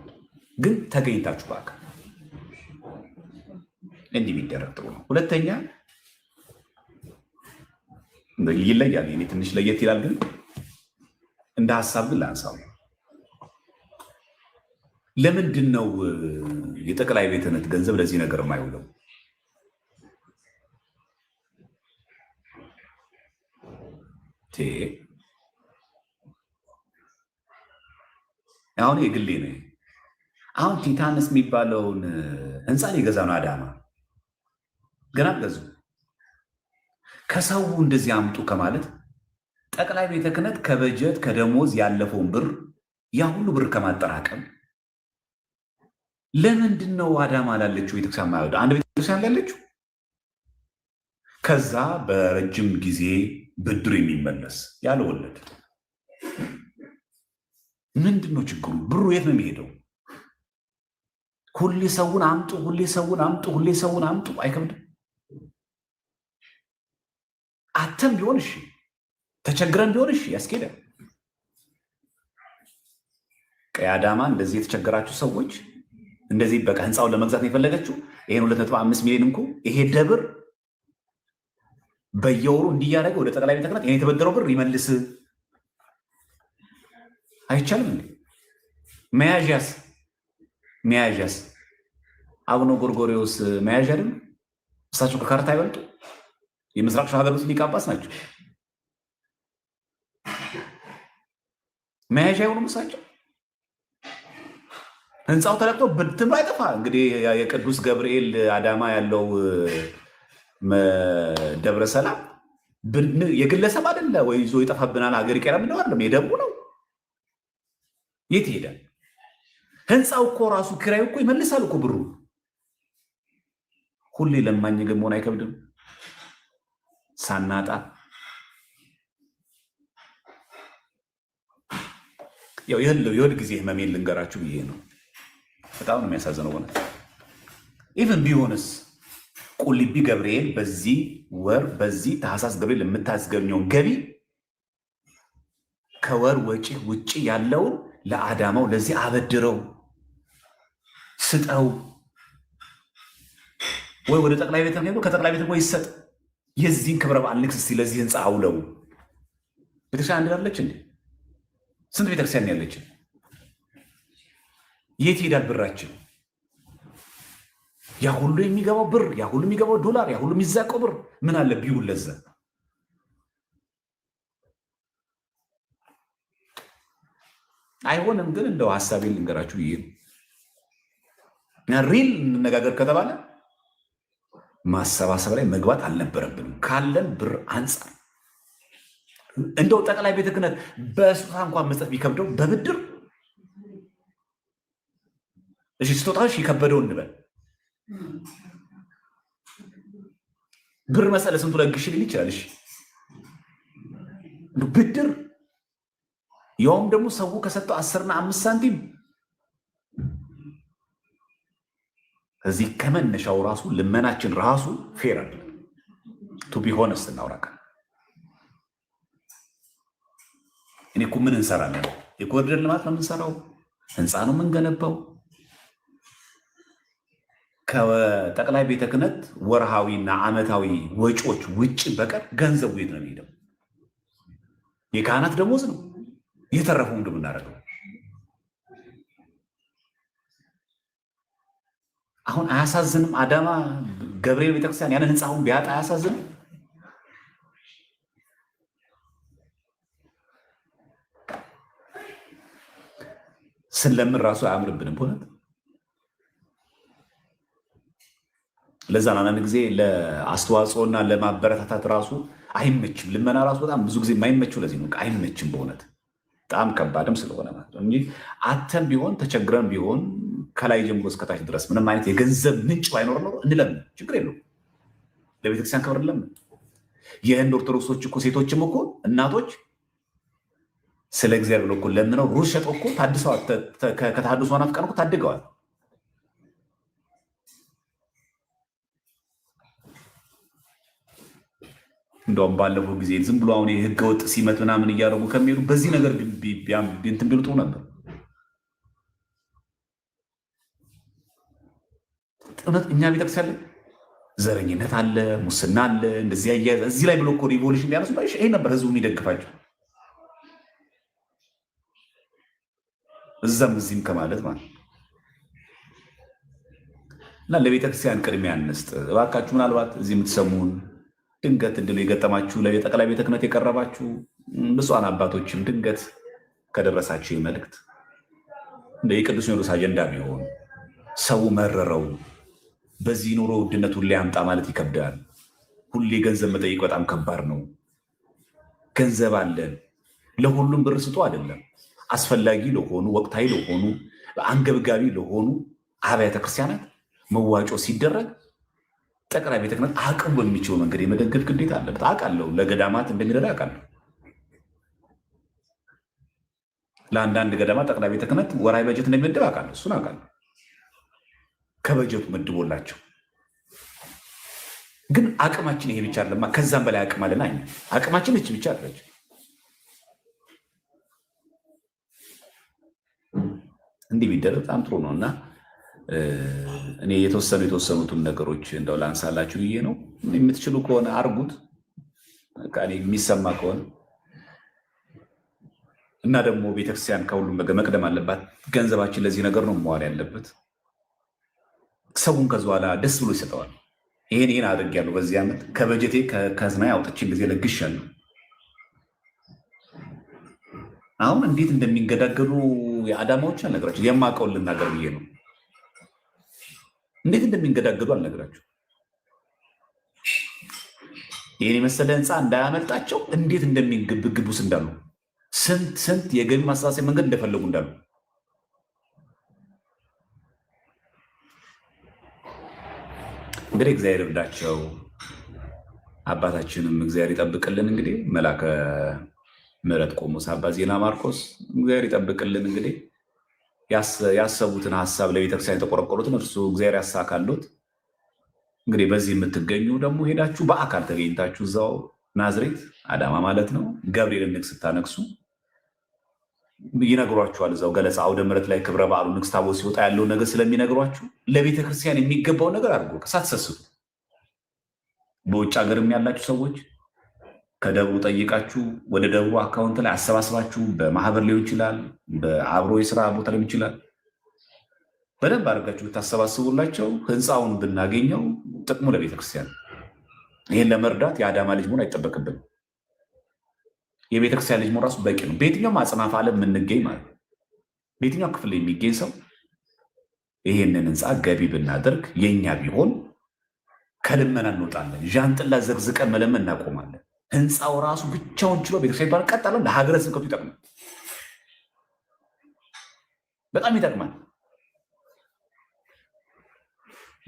A: ግን ተገኝታችሁ በአካል እንዲህ ቢደረግ ጥሩ ነው። ሁለተኛ ይለያል፣ እኔ ትንሽ ለየት ይላል፣ ግን እንደ ሀሳብ ግን ላንሳው። ለምንድን ነው የጠቅላይ ቤተ ክህነት ገንዘብ ለዚህ ነገር የማይውለው? አሁን የግሌ ነው። አሁን ቲታንስ የሚባለውን ህንፃን የገዛ ነው አዳማ ገና ገዙ። ከሰው እንደዚህ አምጡ ከማለት ጠቅላይ ቤተ ክህነት ከበጀት ከደሞዝ ያለፈውን ብር ያ ሁሉ ብር ከማጠራቀም ለምንድን ነው አዳማ ላለችው ቤተክርስቲያን ማይወደ? አንድ ቤተክርስቲያን ላለችው ከዛ በረጅም ጊዜ ብድር የሚመለስ ያለ ወለድ። ምንድን ነው ችግሩ? ብሩ የት ነው የሚሄደው? ሁሌ ሰውን አምጡ፣ ሁሌ ሰውን አምጡ፣ ሁሌ ሰውን አምጡ። አይከብድም? አተም ቢሆን እሺ፣ ተቸግረን ቢሆን እሺ፣ ያስኬዳል። ቀይ አዳማ እንደዚህ የተቸገራችሁ ሰዎች እንደዚህ በቃ ህንፃውን ለመግዛት ነው የፈለገችው። ይሄን 2.5 ሚሊዮን እንኳ ይሄ ደብር በየወሩ እንዲያደርገ ወደ ጠቅላይ ቤተ ክህነት ይሄን የተበደረው ብር ይመልስ። አይቻልም እንዴ? መያዣስ አቡነ ጎርጎርዮስ መያዣ አይደል? እሳቸው ከካርታ አይበልጡ። የምስራቅ ሸዋ ሀገር ውስጥ ሊቀ ጳጳስ ናቸው። መያዣ አይሆኑም እሳቸው። ህንፃው ተለቅቶ ብትም አይጠፋ። እንግዲህ የቅዱስ ገብርኤል አዳማ ያለው ደብረ ሰላም የግለሰብ አይደለ ወይ? ይዞ ይጠፋብናል ሀገር ይቀራል ነው አይደለም? የደቡ ነው። የት ይሄዳል? ህንፃው እኮ ራሱ ኪራዩ እኮ ይመልሳል እኮ ብሩ። ሁሌ ለማኝ ግን መሆን አይከብድም? ሳናጣ ያው የሁል ጊዜ ህመሜን ልንገራችሁ ብዬ ነው። በጣም ነው የሚያሳዝነው። ሆነ ኢቨን ቢሆንስ ቁልቢ ገብርኤል በዚህ ወር በዚህ ታህሳስ ገብርኤል የምታስገኘውን ገቢ ከወር ወጪ ውጪ ያለውን ለአዳማው ለዚህ አበድረው ስጠው፣ ወይ ወደ ጠቅላይ ቤተ ክህነት ከጠቅላይ ቤተ ክህነት ይሰጥ። የዚህን ክብረ በዓል ንግስ እስቲ ለዚህ ህንፃ አውለው። ቤተክርስቲያን አንድ አለች እንዴ? ስንት ቤተክርስቲያን ያለችን? የት ይሄዳል ብራችን? ያ ሁሉ የሚገባው ብር፣ ያ ሁሉ የሚገባው ዶላር፣ ያ ሁሉ የሚዛቀው ብር ምን አለ ቢውል ለዛ? አይሆንም። ግን እንደው ሀሳቤን ልንገራችሁ ይሄ ሪል እንነጋገር ከተባለ ማሰባሰብ ላይ መግባት አልነበረብንም ካለን ብር አንጻር። እንደው ጠቅላይ ቤተ ክህነት በስጦታ እንኳን መስጠት ቢከብደው በብድር እሺ፣ ስጦታዎች የከበደው እንበል ብር መሰለ ስንቱ ለግሽ ሊል ይችላል። እሺ ብድር ያውም ደግሞ ሰው ከሰጠው 10 እና 5 ሳንቲም እዚህ ከመነሻው ራሱ ልመናችን ራሱ ፌር አይደለም። ቱ ቢ ሆነስት እናውራለን። እኔ እኮ ምን እንሰራለን? የኮሪደር ልማት ነው የምንሰራው፣ ህንፃ ነው የምንገነባው። ከጠቅላይ ቤተ ክህነት ወርሃዊና ዓመታዊ ወጪዎች ውጭ በቀር ገንዘቡ የት ነው የሚሄደው? የካህናት ደሞዝ ነው። የተረፈው ምንድን የምናደርገው? አሁን አያሳዝንም? አዳማ ገብርኤል ቤተክርስቲያን ያንን ህንፃውን ቢያጣ አያሳዝንም? ስለምን ራሱ አያምርብንም? በእውነት ለዛ አንዳንድ ጊዜ ለአስተዋጽኦና ለማበረታታት ራሱ አይመችም። ልመና ራሱ በጣም ብዙ ጊዜ የማይመችው ለዚህ ነው። አይመችም በእውነት በጣም ከባድም ስለሆነ ማለት ነው እንጂ አተም ቢሆን ተቸግረን ቢሆን ከላይ ጀምሮ እስከታች ድረስ ምንም አይነት የገንዘብ ምንጭ ባይኖር ነው እንለምን፣ ችግር የለውም። ለቤተክርስቲያን ክብር ለምን። የህንድ ኦርቶዶክሶች እኮ ሴቶችም እኮ እናቶች ስለ እግዚአብሔር ብሎ እኮ ለምነው ሩዝ ሸጠው እኮ ታድሰዋል። ከተሐድሶ ናፍቀን እኮ ታድገዋል። እንደውም ባለፈው ጊዜ ዝም ብሎ አሁን የህገ ወጥ ሲመት ምናምን እያደረጉ ከሚሄዱ በዚህ ነገር እንትን ቢሉ ጥሩ ነበር። እውነት እኛ ቤተክርስቲያን ላይ ዘረኝነት አለ፣ ሙስና አለ፣ እንደዚህ አያያዝ እዚህ ላይ ብሎ እኮ ሪቮሉሽን ሊያነሱ ይሄ ነበር ህዝቡ የሚደግፋቸው። እዛም እዚህም ከማለት ማለት እና ለቤተክርስቲያን ቅድሚያ እንስጥ እባካችሁ። ምናልባት እዚህ የምትሰሙን ድንገት እድሉ የገጠማችሁ ለጠቅላይ ቤተ ክህነት የቀረባችሁ ብፁዓን አባቶችም ድንገት ከደረሳችሁ መልእክት እንደ የቅዱስ ሲኖዶስ አጀንዳ ቢሆን ሰው መረረው። በዚህ ኑሮ ውድነት ሁሌ አምጣ ማለት ይከብዳል። ሁሌ ገንዘብ መጠየቅ በጣም ከባድ ነው። ገንዘብ አለን፣ ለሁሉም ብር ስጡ አይደለም። አስፈላጊ ለሆኑ ወቅታዊ ለሆኑ አንገብጋቢ ለሆኑ አብያተ ክርስቲያናት መዋጮ ሲደረግ ጠቅላይ ቤተ ክህነት አቅም በሚችለው መንገድ የመደገፍ ግዴታ አለበት። አውቃለሁ፣ ለገዳማት እንደሚረዳ አውቃለሁ። ለአንዳንድ ገዳማት ጠቅላይ ቤተ ክህነት ወራዊ በጀት እንደሚመድብ አውቃለሁ። እሱን አውቃለሁ። ከበጀቱ መድቦላቸው ግን አቅማችን ይሄ ብቻ አይደለም። ከዛም በላይ አቅም አለና አቅማችን እች ብቻ አለች። እንዲህ ቢደረግ በጣም ጥሩ ነው እና እኔ የተወሰኑትን ነገሮች እንደው ላንሳላችሁ ብዬ ነው። የምትችሉ ከሆነ አርጉት፣ የሚሰማ ከሆነ እና ደግሞ ቤተክርስቲያን ከሁሉም ነገር መቅደም አለባት። ገንዘባችን ለዚህ ነገር ነው መዋል ያለበት። ሰውን ከዚ በኋላ ደስ ብሎ ይሰጠዋል። ይሄን አድርጌያለሁ፣ በዚህ ዓመት ከበጀቴ ከዝና አውጥቼ ጊዜ ለግሻለሁ። አሁን እንዴት እንደሚንገዳገሉ የአዳማዎች አልነግራችሁ፣ የማውቀውን ልናገር ብዬ ነው። እንዴት እንደሚንገዳገዱ አልነግራችሁ። ይህን የመሰለ ህንፃ እንዳያመልጣቸው እንዴት እንደሚግብግቡስ እንዳሉ፣ ስንት የገቢ ማሰባሰቢያ መንገድ እንደፈለጉ እንዳሉ እንግዲህ እግዚአብሔር ይርዳቸው። አባታችንም እግዚአብሔር ይጠብቅልን። እንግዲህ መላከ ምሕረት ቆሞስ አባ ዜና ማርቆስ እግዚአብሔር ይጠብቅልን። እንግዲህ ያሰቡትን ሀሳብ ለቤተክርስቲያን የተቆረቆሩትን እርሱ እግዚአብሔር ያሳካሉት። እንግዲህ በዚህ የምትገኙ ደግሞ ሄዳችሁ በአካል ተገኝታችሁ እዛው ናዝሬት አዳማ ማለት ነው ገብርኤል ንግስ ስታነግሱ ይነግሯችኋል። እዛው ገለጻ አውደ ምሕረት ላይ ክብረ በዓሉ ንግስ ታቦት ሲወጣ ያለው ነገር ስለሚነግሯችሁ ለቤተክርስቲያን የሚገባው ነገር አድርጎ ሳትሰስቱ። በውጭ ሀገርም ያላችሁ ሰዎች ከደብሩ ጠይቃችሁ ወደ ደብሩ አካውንት ላይ አሰባስባችሁ በማህበር ሊሆን ይችላል፣ በአብሮ የስራ ቦታ ሊሆን ይችላል። በደንብ አድርጋችሁ ብታሰባስቡላቸው ህንፃውን ብናገኘው ጥቅሙ ለቤተክርስቲያን። ይህን ለመርዳት የአዳማ ልጅ መሆን አይጠበቅብን። የቤተክርስቲያን ልጅ መሆን ራሱ በቂ ነው። በየትኛውም አጽናፈ ዓለም የምንገኝ ማለት ነው። በየትኛው ክፍል የሚገኝ ሰው ይህንን ህንፃ ገቢ ብናደርግ የእኛ ቢሆን ከልመና እንወጣለን። ዣንጥላ ዘግዝቀን መለመን እናቆማለን። ህንፃው ራሱ ብቻውን ችሎ ቤተክርስቲያን ይባል ቀጣለን። ለሀገረ ስብከቱ ይጠቅማል፣ በጣም ይጠቅማል።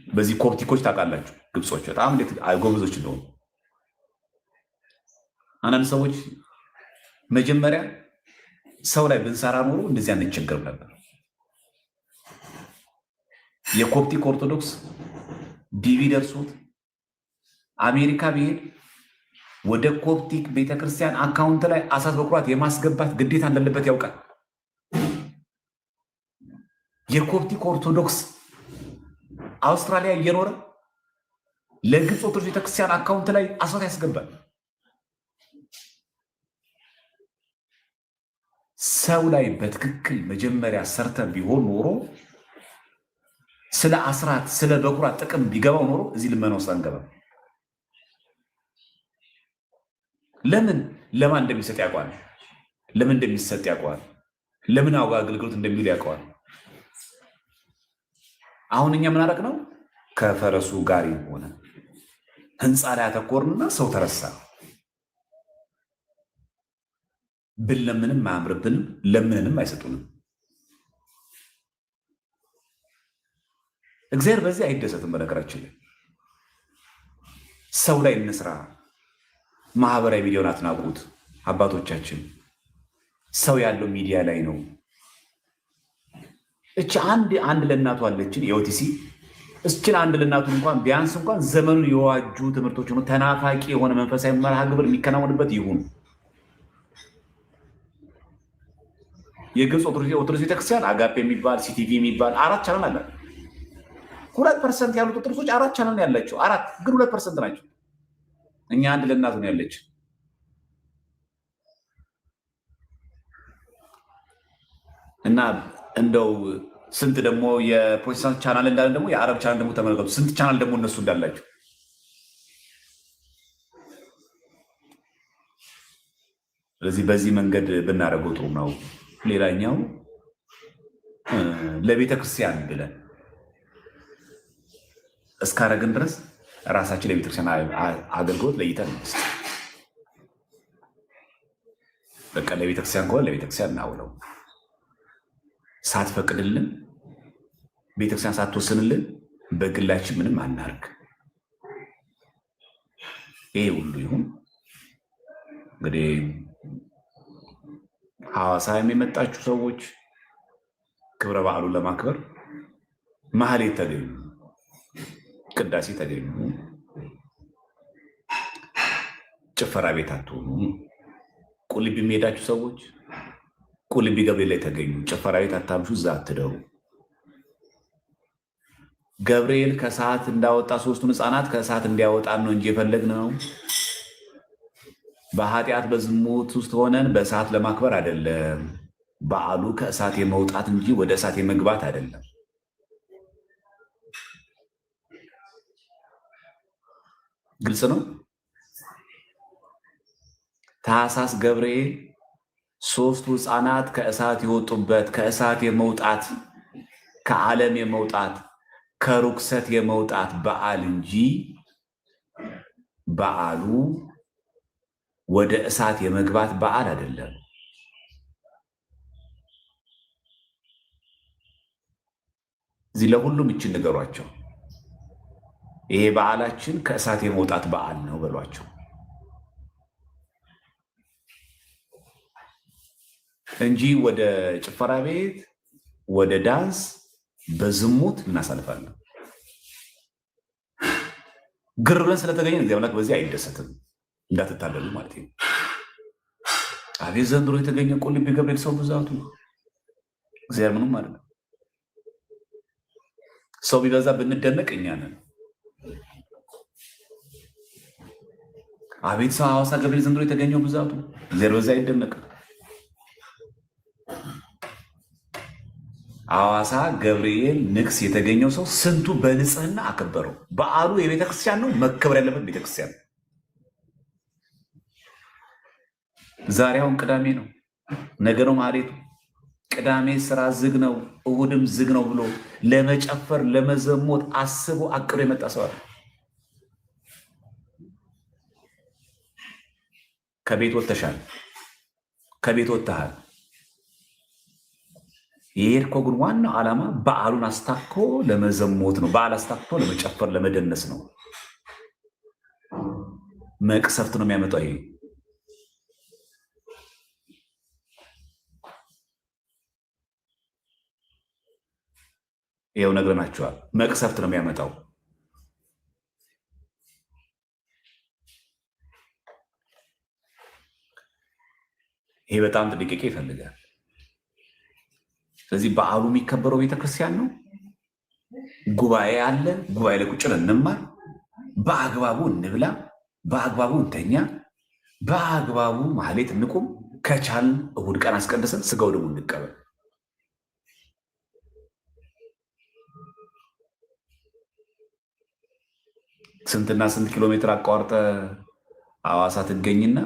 A: በዚህ ኮፕቲኮች ታውቃላችሁ፣ ግብጾች በጣም እንዴት ጎበዞች እንደሆኑ። አንዳንድ ሰዎች መጀመሪያ ሰው ላይ ብንሰራ ኖሮ እንደዚህ አንቸገር ነበር። የኮፕቲክ ኦርቶዶክስ ዲቪ ደርሶት አሜሪካ ቢሄድ ወደ ኮፕቲክ ቤተክርስቲያን አካውንት ላይ አሳት በኩራት የማስገባት ግዴታ እንዳለበት ያውቃል። የኮፕቲክ ኦርቶዶክስ አውስትራሊያ እየኖረ ለግብፅ ኦርቶዶክስ ቤተክርስቲያን አካውንት ላይ አሳት ያስገባል። ሰው ላይ በትክክል መጀመሪያ ሰርተን ቢሆን ኖሮ ስለ አስራት ስለ በኩራት ጥቅም ቢገባው ኖሮ እዚህ ልመና ውስጥ አንገባም። ለምን ለማን እንደሚሰጥ ያውቀዋል። ለምን እንደሚሰጥ ያውቀዋል። ለምን አገልግሎት እንደሚውል ያውቀዋል። አሁን እኛ ምን አደረግ ነው? ከፈረሱ ጋር ሆነ ህንፃ ላይ አተኮርንና ሰው ተረሳ። ብንለምንም አያምርብንም፣ ለምንንም አይሰጡንም። እግዚአብሔር በዚህ አይደሰትም። በነገራችን ላይ ሰው ላይ እንስራ። ማህበራዊ ሚዲያውን አትናቁት አባቶቻችን። ሰው ያለው ሚዲያ ላይ ነው። እቺ አንድ ለእናቱ አለችን የኦቲሲ እስችን አንድ ለእናቱ እንኳን ቢያንስ እንኳን ዘመኑን የዋጁ ትምህርቶች ሆኖ ተናፋቂ የሆነ መንፈሳዊ መርሃ ግብር የሚከናወንበት ይሁን። የግብፅ ኦርቶዶክስ ቤተክርስቲያን አጋፔ የሚባል ሲቲቪ የሚባል 4 ቻናል አለ። 2% ያሉት ኦርቶዶክሶች 4 ቻናል ያላቸው 4 ግን 2% ናቸው። እኛ አንድ ለእናቱ ነው ያለች። እና እንደው ስንት ደግሞ የፕሮቴስታንት ቻናል እንዳለ ደግሞ የአረብ ቻናል ደግሞ ተመልከቱ። ስንት ቻናል ደግሞ እነሱ እንዳላቸው። ስለዚህ በዚህ መንገድ ብናደርገው ጥሩ ነው። ሌላኛው ለቤተ ክርስቲያን ብለን እስካረግን ድረስ ራሳችን ለቤተ ክርስቲያን አገልግሎት ለይተን እንስጥ። በቃ ለቤተ ክርስቲያን ከሆነ ለቤተ ክርስቲያን እናውለው። ሳትፈቅድልን ቤተክርስቲያን ሳትወስንልን በግላችን ምንም አናርግ። ይሄ ሁሉ ይሁን። እንግዲህ ሐዋሳ የሚመጣችሁ ሰዎች ክብረ በዓሉን ለማክበር ማህሌት ተገኙ፣ ቅዳሴ ተገኙ፣ ጭፈራ ቤት አትሆኑ። ቁልቢ የሚሄዳችሁ ሰዎች ቁልቢ ገብርኤል ላይ ተገኙ፣ ጭፈራ ቤት አታምሹ፣ እዛ አትደሩ። ገብርኤል ከሰዓት እንዳወጣ 3ቱን ሕፃናት ከሰዓት እንዲያወጣን ነው እንጂ የፈለግነው በኃጢአት በዝሙት ውስጥ ሆነን በእሳት ለማክበር አይደለም። በዓሉ ከእሳት የመውጣት እንጂ ወደ እሳት የመግባት አይደለም። ግልጽ ነው። ታኅሳስ ገብርኤል 3ቱ ሕፃናት ከእሳት የወጡበት ከእሳት የመውጣት ከዓለም የመውጣት ከርኩሰት የመውጣት በዓል እንጂ በዓሉ ወደ እሳት የመግባት በዓል አይደለም። እዚህ ለሁሉም ይችን ንገሯቸው። ይሄ በዓላችን ከእሳት የመውጣት በዓል ነው በሏቸው እንጂ ወደ ጭፈራ ቤት ወደ ዳንስ በዝሙት እናሳልፋለን። ግር ብለን ስለተገኘ እግዚአብሔር አምላክ በዚህ አይደሰትም። እንዳትታለሉ ማለት ነው። አቤት ዘንድሮ የተገኘ ቁልቢ ገብርኤል ሰው ብዛቱ እግዚአብሔር ምንም ማለት ነው። ሰው ቢበዛ ብንደነቅ እኛ ነን። አቤት ሰው ሐዋሳ ገብርኤል ዘንድሮ የተገኘው ብዛቱ እግዚአብሔር በዛ አይደነቅም። ሐዋሳ ገብርኤል ንግስ የተገኘው ሰው ስንቱ በንጽህና አከበረው። በዓሉ የቤተክርስቲያን ነው፣ መከበር ያለበት ቤተክርስቲያን ነው። ዛሬ አሁን ቅዳሜ ነው፣ ነገ ነው ማሌቱ። ቅዳሜ ስራ ዝግ ነው፣ እሁድም ዝግ ነው ብሎ ለመጨፈር ለመዘሞት አስቦ አቅዶ የመጣ ሰው አለ። ከቤት ወጥተሻል፣ ከቤት ወጥተሃል። የሄድከው ግን ዋናው ዓላማ በዓሉን አስታኮ ለመዘሞት ነው። በዓል አስታኮ ለመጨፈር ለመደነስ ነው። መቅሰፍት ነው የሚያመጣው ይሄ። ይኸው ነግረናቸዋል። መቅሰፍት ነው የሚያመጣው። ይሄ በጣም ጥንቃቄ ይፈልጋል። ስለዚህ በዓሉ የሚከበረው ቤተክርስቲያን ነው። ጉባኤ አለ። ጉባኤ ላይ ቁጭ ብለን እንማር፣ በአግባቡ እንብላ፣ በአግባቡ እንተኛ፣ በአግባቡ ማህሌት እንቁም። ከቻልን እሁድ ቀን አስቀድሰን ስጋው ደግሞ እንቀበል። ስንትና ስንት ኪሎ ሜትር አቋርጠ ሐዋሳ ትገኝና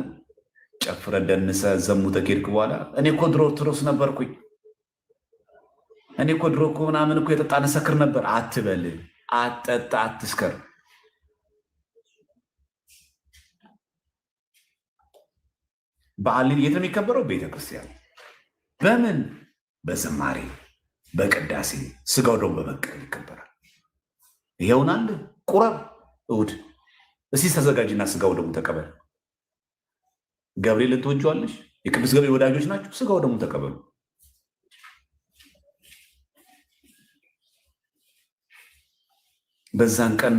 A: ጨፍረ ደንሰ ዘሙተ ከሄድክ በኋላ እኔ እኮ ድሮ ኦርቶዶክስ ነበርኩኝ፣ እኔ እኮ ድሮ እኮ ምናምን እኮ የጠጣ ነሰክር ነበር አትበል። አትጠጣ፣ አትስከር። በዓልን የት ነው የሚከበረው? ቤተክርስቲያን። በምን? በዝማሬ በቅዳሴ ስጋው ደግሞ በመቀበል ይከበራል። ይኸውናል። ቁረብ እሑድ እስቲ ተዘጋጅና ስጋው ደግሞ ተቀበል። ገብርኤልን ትወጂዋለሽ? የቅዱስ ገብርኤል ወዳጆች ናቸው። ስጋው ደግሞ ተቀበሉ። በዛን ቀን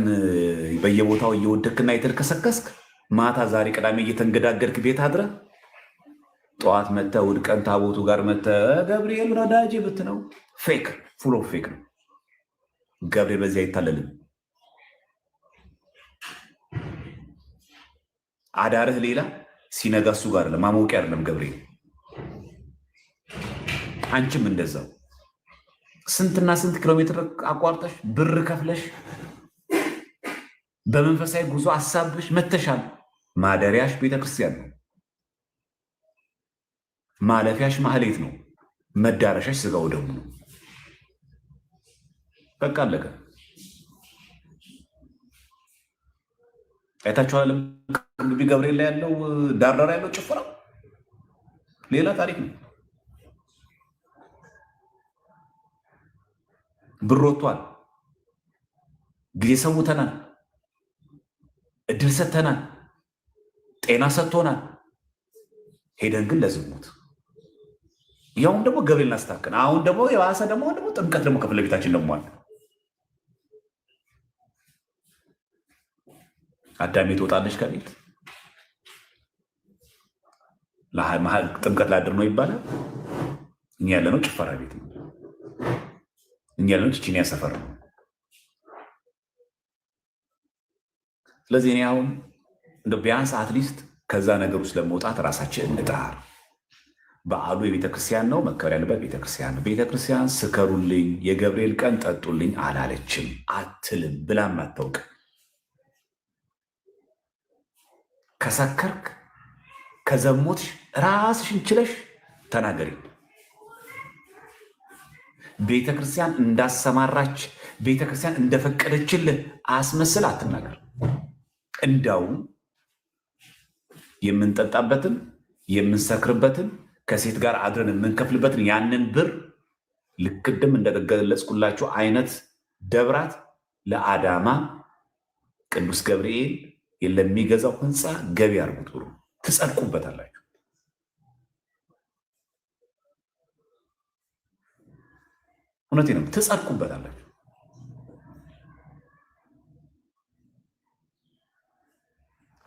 A: በየቦታው እየወደክና የተልከሰከስክ ማታ ዛሬ ቅዳሜ እየተንገዳገድክ ቤት አድረ ጠዋት መተ እሑድ ቀን ታቦቱ ጋር መተ ገብርኤል ወዳጄ ብትነው ፌክ ፉል ኦፍ ፌክ ነው። ገብርኤል በዚህ አይታለልም። አዳርህ ሌላ ሲነጋ እሱ ጋር ለማሞቂያ አይደለም ገብርኤል። አንቺም እንደዛው ስንትና ስንት ኪሎ ሜትር አቋርጠሽ ብር ከፍለሽ በመንፈሳዊ ጉዞ አሳብሽ መተሻል። ማደሪያሽ ቤተክርስቲያን ነው። ማለፊያሽ ማህሌት ነው። መዳረሻሽ ስጋው ደሙ ነው። በቃ አለቀ። አይታችኋል። ቅዱስ ገብርኤል ላይ ያለው ዳርዳር ያለው ጭፈራ ሌላ ታሪክ ነው። ብር ወጥቷል። ጊዜ ሰውተናል። እድል ሰጥተናል። ጤና ሰጥቶናል። ሄደን ግን ለዝሙት ያውም ደግሞ ገብርኤል እናስታክን። አሁን ደግሞ የባሰ ደግሞ ጥምቀት ደግሞ ከፊት ለፊታችን ደግሞ አለ። አዳሜ ትወጣለች ከቤት ጥምቀት ላድር ነው ይባላል። እኛ ያለነው ጭፈራ ቤት ነው። እኛ ያለነው ቺቺኒያ ሰፈር ነው። ስለዚህ እኔ አሁን እንደ ቢያንስ አትሊስት ከዛ ነገር ውስጥ ለመውጣት ራሳችን እንጣር። በዓሉ የቤተክርስቲያን ነው፣ መከበር ያለበት ቤተክርስቲያን ነው። ቤተክርስቲያን ስከሩልኝ፣ የገብርኤል ቀን ጠጡልኝ አላለችም፣ አትልም፣ ብላም አታውቅ። ከሰከርክ ከዘሞትሽ ራስሽን ችለሽ ተናገሪ። ቤተክርስቲያን እንዳሰማራች ቤተክርስቲያን እንደፈቀደችልህ አስመስል አትናገር። እንዳውም የምንጠጣበትን የምንሰክርበትን ከሴት ጋር አድረን የምንከፍልበትን ያንን ብር ልክድም እንደገለጽኩላችሁ አይነት ደብራት ለአዳማ ቅዱስ ገብርኤል ለሚገዛው ህንፃ ገቢ አድርጉት ብሎ ትጸድቁበታላችሁ። እውነቴን ነው፣ ትጸድቁበታላችሁ።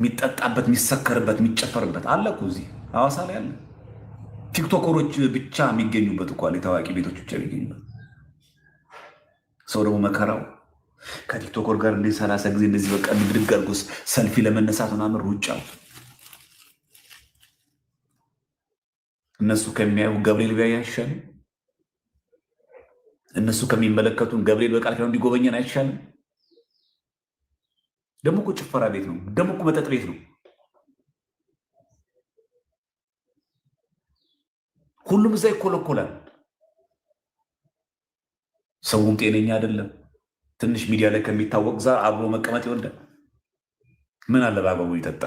A: የሚጠጣበት የሚሰከርበት የሚጨፈርበት አለ እኮ እዚህ ሐዋሳ ላይ አለ። ቲክቶከሮች ብቻ የሚገኙበት እኮ አለ። የታዋቂ ቤቶች ብቻ የሚገኙበት። ሰው ደግሞ መከራው ከቲክቶከር ጋር እንደ 30 ጊዜ እንደዚህ በቃ ድግድግ አድርጎ ሰልፊ ለመነሳት ምናምን ሩጫ። እነሱ ከሚያዩ ገብርኤል ቢያይ አይሻልም? እነሱ ከሚመለከቱን ገብርኤል በቃል ኪዳኑ እንዲጎበኘን አይቻልም? ደግሞ እኮ ጭፈራ ቤት ነው፣ ደግሞ እኮ መጠጥ ቤት ነው። ሁሉም እዛ ይኮለኮላል። ሰውም ጤነኛ አይደለም። ትንሽ ሚዲያ ላይ ከሚታወቅ ዛር አብሮ መቀመጥ ይወዳል። ምን አለ በአግባቡ ይጠጣ?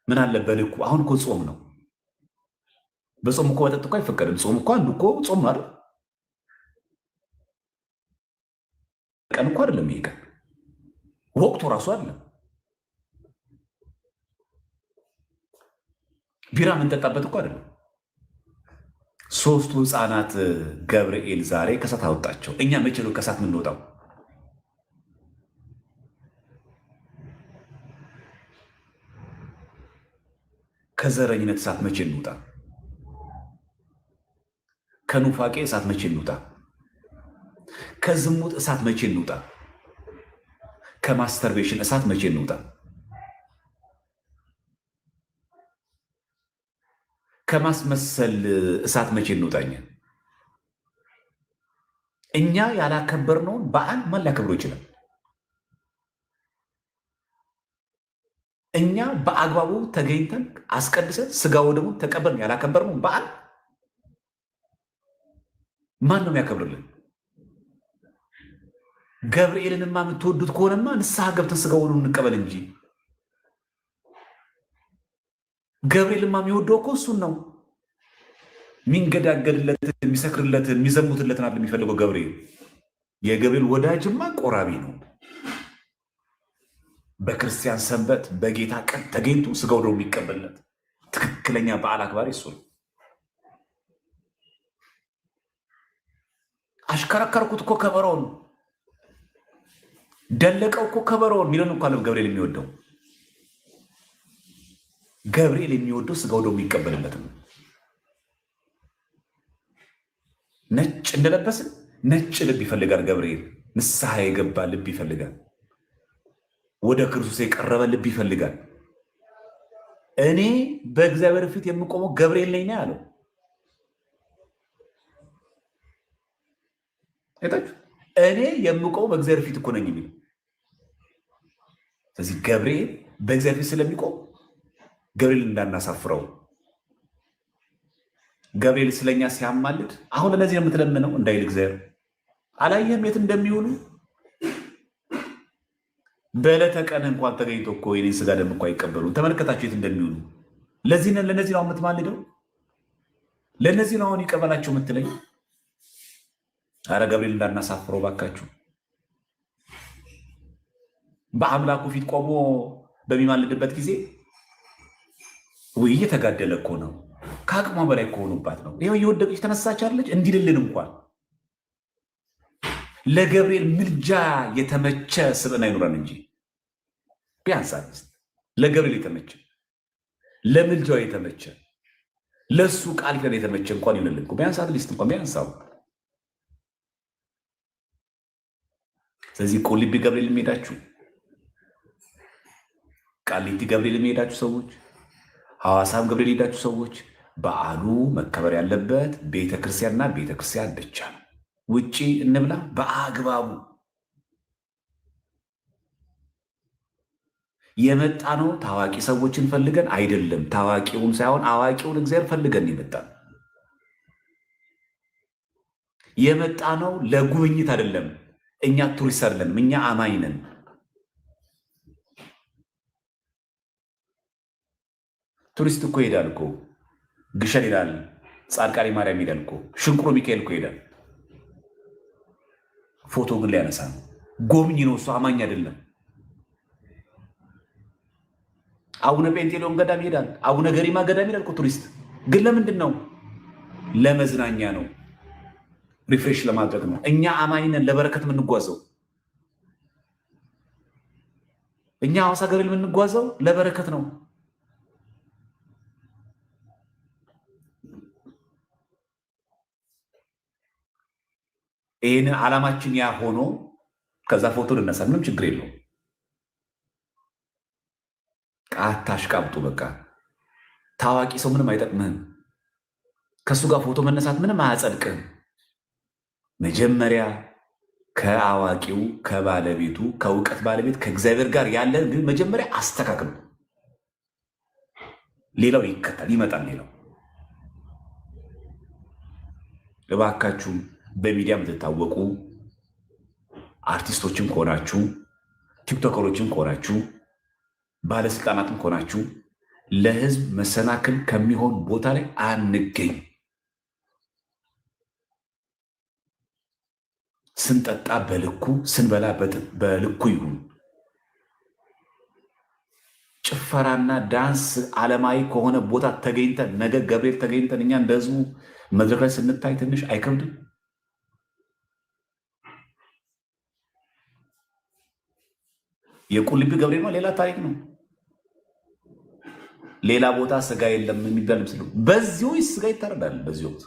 A: ምን አለ በልኩ? አሁን እኮ ጾም ነው። በጾም እኮ መጠጥ እኮ አይፈቀድም። ጾም እኮ አንዱ እኮ ጾም አይደል? ቀን እኮ አይደለም ይሄ ቀን፣ ወቅቱ ራሱ አይደለም። ቢራ የምንጠጣበት እኮ አይደለም። ሶስቱ ህፃናት ገብርኤል ዛሬ ከእሳት አወጣቸው። እኛ መቼ ነው ከእሳት የምንወጣው? ከዘረኝነት እሳት መቼ እንውጣ? ከኑፋቄ እሳት መቼ እንውጣ? ከዝሙት እሳት መቼ እንውጣ? ከማስተርቤሽን እሳት መቼ እንውጣ? ከማስመሰል እሳት መቼ እንውጣኛ? እኛ ያላከበርነውን በዓል ማን ሊያከብረው ይችላል? እኛ በአግባቡ ተገኝተን አስቀድሰን ስጋ ወደሙን ተቀበልን ያላከበርነውን በዓል ማን ነው የሚያከብርልን? ገብርኤልንማ የምትወዱት ከሆነማ ንስሐ ገብተን ስጋ ወደሙን እንቀበል እንጂ። ገብርኤልማ የሚወደው እኮ እሱን ነው። የሚንገዳገድለትን፣ የሚሰክርለትን፣ የሚዘሙትለትን አለ የሚፈልገው ገብርኤል። የገብርኤል ወዳጅማ ቆራቢ ነው። በክርስቲያን ሰንበት በጌታ ቀን ተገኝቶ ስጋው ደሙ የሚቀበልለት ትክክለኛ በዓል አክባሪ እሱ ነው። አሽከረከርኩት እኮ ከበሮውን፣ ደለቀው እኮ ከበሮውን የሚለን እኮ አለ ገብርኤል የሚወደው። ገብርኤል የሚወደው ስጋው ደሙ የሚቀበልለት ነው። ነጭ እንደለበስን ነጭ ልብ ይፈልጋል ገብርኤል። ንስሐ የገባ ልብ ይፈልጋል። ወደ ክርስቶስ የቀረበ ልብ ይፈልጋል። እኔ በእግዚአብሔር ፊት የምቆመው ገብርኤል ነኝ ነው ያለው። እኔ የምቆመው በእግዚአብሔር ፊት እኮ ነኝ የሚለው። ስለዚህ ገብርኤል በእግዚአብሔር ፊት ስለሚቆም ገብርኤል እንዳናሳፍረው። ገብርኤል ስለኛ ሲያማልድ አሁን ለነዚህ የምትለምነው እንዳይል እግዚአብሔር አላየህም የት እንደሚውሉ? በዕለተ ቀን እንኳን ተገኝቶ እኮ የኔን ስጋ ደም እኮ አይቀበሉም። ተመልከታቸው የት እንደሚውሉ። ለነዚህ ነው የምትማልደው? ለነዚህ ነው አሁን ይቀበላቸው የምትለኝ? አረ ገብርኤል እንዳናሳፍረው ባካችሁ። በአምላኩ ፊት ቆሞ በሚማልድበት ጊዜ ወይ እየተጋደለ እኮ ነው። ከአቅሟ በላይ ከሆኑባት ነው። ይኸው እየወደቀች ተነሳች አለች እንዲልልን እንኳን ለገብርኤል ምልጃ የተመቸ ስብዕና አይኖረን እንጂ ቢያንስ ለገብርኤል የተመቸ ለምልጃው የተመቸ ለሱ ቃል ኪዳን የተመቸ እንኳን ይሆንልን እኮ ቢያንስ አትሊስት እንኳን ቢያንሳው። ስለዚህ ቁልቢ ገብርኤል የሚሄዳችሁ፣ ቃሊቲ ገብርኤል የሚሄዳችሁ ሰዎች፣ ሐዋሳም ገብርኤል የሄዳችሁ ሰዎች በዓሉ መከበር ያለበት ቤተክርስቲያንና ቤተክርስቲያን ብቻ ነው። ውጪ እንብላ በአግባቡ። የመጣ ነው ታዋቂ ሰዎችን ፈልገን አይደለም። ታዋቂውን ሳይሆን አዋቂውን እግዚአብሔር ፈልገን የመጣ ነው ለጉብኝት አይደለም። እኛ ቱሪስት አይደለንም። እኛ አማኝ ነን። ቱሪስት እኮ ይሄዳል እኮ ግሸን ይላል፣ ጻድቃኔ ማርያም ይሄዳል እኮ፣ ሽንቁሮ ሚካኤል እኮ ይሄዳል። ፎቶ ግን ሊያነሳ ነው። ጎብኝ ነው እሱ፣ አማኝ አይደለም። አቡነ ጴንጤሌዎን ገዳም ይሄዳል፣ አቡነ ገሪማ ገዳም ይሄዳል እኮ ቱሪስት። ግን ለምንድን ነው? ለመዝናኛ ነው፣ ሪፍሬሽ ለማድረግ ነው። እኛ አማኝ ነን፣ ለበረከት የምንጓዘው። እኛ ሐዋሳ ገብርኤል የምንጓዘው ለበረከት ነው። ይህንን ዓላማችን ያ ሆኖ ከዛ ፎቶ ልነሳ፣ ምንም ችግር የለው። አታሽቃብጡ። በቃ ታዋቂ ሰው ምንም አይጠቅምህም። ከእሱ ጋር ፎቶ መነሳት ምንም አያጸድቅህም። መጀመሪያ ከአዋቂው ከባለቤቱ ከእውቀት ባለቤት ከእግዚአብሔር ጋር ያለን ግን መጀመሪያ አስተካክሉ። ሌላው ይከተል ይመጣል። ሌላው እባካችሁ በሚዲያ የምትታወቁ አርቲስቶችም ከሆናችሁ ቲክቶከሮችም ከሆናችሁ ባለስልጣናትም ከሆናችሁ ለህዝብ መሰናክል ከሚሆን ቦታ ላይ አንገኝ። ስንጠጣ በልኩ ስንበላ በልኩ ይሁን። ጭፈራና ዳንስ ዓለማዊ ከሆነ ቦታ ተገኝተን ነገ ገብርኤል ተገኝተን እኛ እንደ ህዝቡ መድረክ ላይ ስንታይ ትንሽ አይከብድም? የቁልቢ ገብርኤል ነው ሌላ ታሪክ ነው። ሌላ ቦታ ስጋ የለም የሚባል ምስሉ በዚሁ ስጋ ይታረዳል። በዚህ ወቅት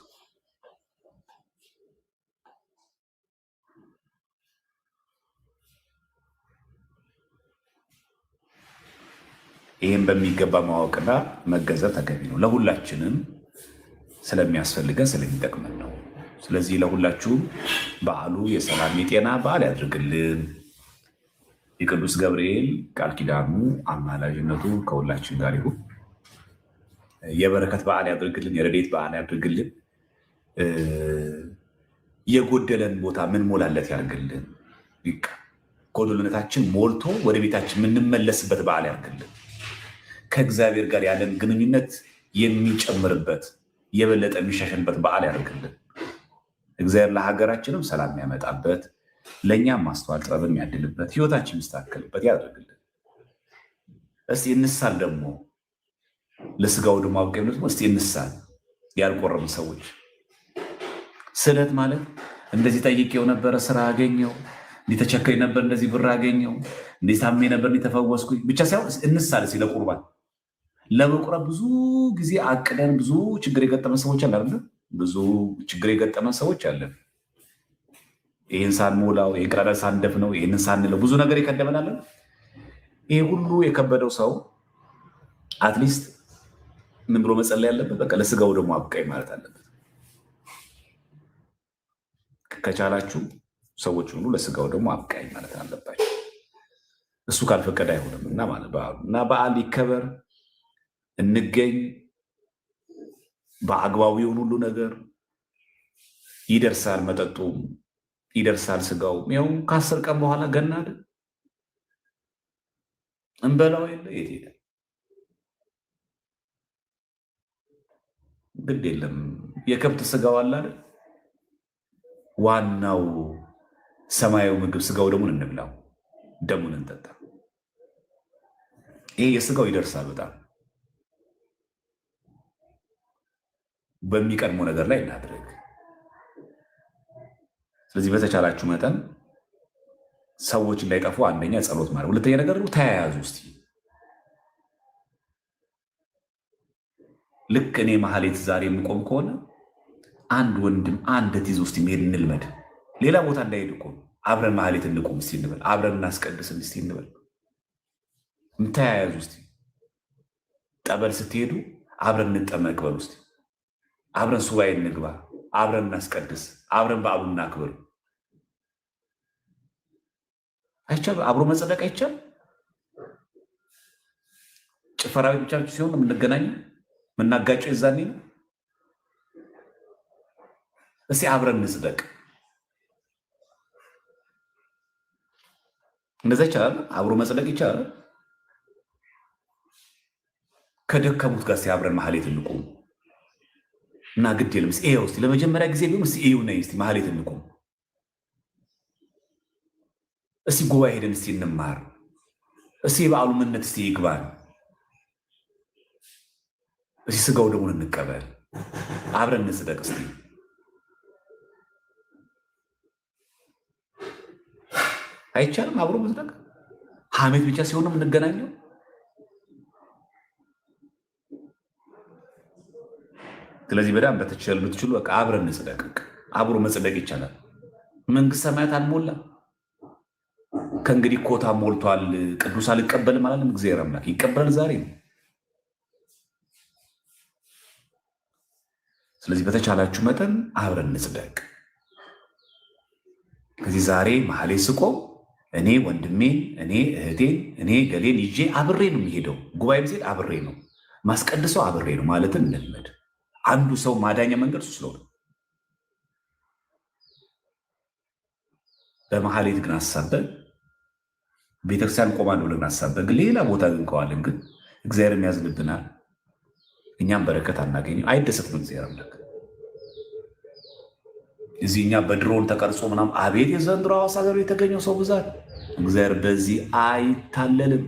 A: ይህም በሚገባ ማወቅና መገንዘብ ተገቢ ነው። ለሁላችንም ስለሚያስፈልገን ስለሚጠቅመን ነው። ስለዚህ ለሁላችሁም በዓሉ የሰላም የጤና በዓል ያድርግልን። የቅዱስ ገብርኤል ቃል ኪዳኑ አማላጅነቱ ከሁላችን ጋር ይሁን። የበረከት በዓል ያድርግልን። የረድኤት በዓል ያድርግልን። የጎደለን ቦታ ምን ሞላለት ያድርግልን። ጎደለነታችን ሞልቶ ወደ ቤታችን የምንመለስበት በዓል ያድርግልን። ከእግዚአብሔር ጋር ያለን ግንኙነት የሚጨምርበት የበለጠ የሚሻሸልበት በዓል ያደርግልን። እግዚአብሔር ለሀገራችንም ሰላም የሚያመጣበት ለእኛም ማስተዋል ጥበብን የሚያድልበት ህይወታችን የሚስተካከልበት ያደርግልን። እስቲ እንሳል ደግሞ ለስጋው ደግሞ አብቀኝ ደግሞ እስቲ እንሳል። ያልቆረሙ ሰዎች ስዕለት ማለት እንደዚህ ጠይቄው ነበረ ስራ አገኘው፣ እንዲተቸከኝ ነበር እንደዚህ ብር አገኘው፣ እንዲህ ታሜ ነበር እንዲተፈወስኩኝ ብቻ ሳይሆን እንሳል እስቲ ለቁርባን ለመቁረብ ብዙ ጊዜ አቅደን ብዙ ችግር የገጠመ ሰዎች አለ አይደል? ብዙ ችግር የገጠመ ሰዎች አለን። ይህን ሳንሞላው ይህን ቀዳዳ ሳንደፍነው ይህንን ሳንለው ብዙ ነገር ይከደመናለን። ይህ ሁሉ የከበደው ሰው አትሊስት ምን ብሎ መጸለይ ያለበት? በቃ ለስጋው ደግሞ አብቃኝ ማለት አለበት። ከቻላችሁ ሰዎች ሁሉ ለስጋው ደግሞ አብቃኝ ማለት አለባቸው። እሱ ካልፈቀደ አይሆንም እና ማለት እና በዓል ይከበር፣ እንገኝ፣ በአግባቡ የሆኑ ሁሉ ነገር ይደርሳል። መጠጡም ይደርሳል፣ ስጋውም ይኸው ከ10 ቀን በኋላ ገና አይደል? እንበላው የለ የት ሄደ? ግድ የለም የከብት ስጋው አለ አይደል? ዋናው ሰማያዊ ምግብ ስጋው ደሙን እንብላው፣ ደሙን እንጠጣ። ይሄ የስጋው ይደርሳል። በጣም በሚቀድመው ነገር ላይ እናድርግ። ስለዚህ በተቻላችሁ መጠን ሰዎች እንዳይጠፉ አንደኛ ጸሎት ማድረግ፣ ሁለተኛ ነገር ተያያዙ። እስቲ ልክ እኔ ማህሌት ዛሬ የምቆም ከሆነ አንድ ወንድም አንድ እህት ይዞ እስቲ መሄድ እንልመድ። ሌላ ቦታ እንዳይሄድ እኮ አብረን ማህሌት እንቆም እስቲ እንበል፣ አብረን እናስቀድስ እስቲ እንበል። ተያያዙ እስቲ። ጠበል ስትሄዱ አብረን እንጠመቅ በሉ እስቲ። አብረን ሱባኤ እንግባ፣ አብረን እናስቀድስ፣ አብረን በዓሉን እናክብር። አይቻልም? አብሮ መጸደቅ አይቻልም? ጭፈራ ቤት ብቻ ሲሆን የምንገናኘው የምናጋጨው የዛኔ ነው። እስቲ አብረን እንጽደቅ። እንደዛ ይቻላል? አብሮ መጽደቅ ይቻላል? ከደከሙት ጋር አብረን ማህሌት እንቁም እና ግድ የለም እስቲ ይኸው እስቲ ለመጀመሪያ ጊዜ ቢሆን እስቲ ይኸው ነይ እስቲ ማህሌት እንቁም። እስቲ ጉባኤ ሄደን እስቲ እንማር። እስቲ የበዓሉ ምንነት እስቲ ይግባል። እስቲ ስጋው ደሙን እንቀበል። አብረን እንጽደቅ እስቲ። አይቻልም? አብሮ መጽደቅ ሐሜት ብቻ ሲሆን ነው የምንገናኘው። ስለዚህ በጣም ብትችሉ በቃ አብረን እንጽደቅ። አብሮ መጽደቅ ይቻላል። መንግስት ሰማያት አልሞላ ከእንግዲህ ኮታ ሞልቷል። ቅዱስ አልቀበልም አላለም እግዚአብሔር አምላክ። ይቀበላል ዛሬ ነው። ስለዚህ በተቻላችሁ መጠን አብረን እንጽደቅ። ከዚህ ዛሬ መሀሌ ስቆም እኔ ወንድሜን፣ እኔ እህቴን፣ እኔ ገሌን ይዤ አብሬ ነው የሚሄደው። ጉባኤ ብዜድ አብሬ ነው ማስቀድሰው፣ አብሬ ነው ማለትን እንልመድ። አንዱ ሰው ማዳኛ መንገድ እሱ ስለሆነ በመሀሌት ግን አሳበን ቤተክርስቲያን ቆማለሁ ብለን አሳበን ግን ሌላ ቦታ ግን ከዋልን ግን እግዚአብሔር የሚያዝንብናል። እኛም በረከት አናገኝም። አይደሰትም እግዚአብሔር አምላክ። እዚህ እኛ በድሮን ተቀርጾ ምናምን አቤት የዘንድሮ ሐዋሳ ሀገር የተገኘው ሰው ብዛት። እግዚአብሔር በዚህ አይታለልም።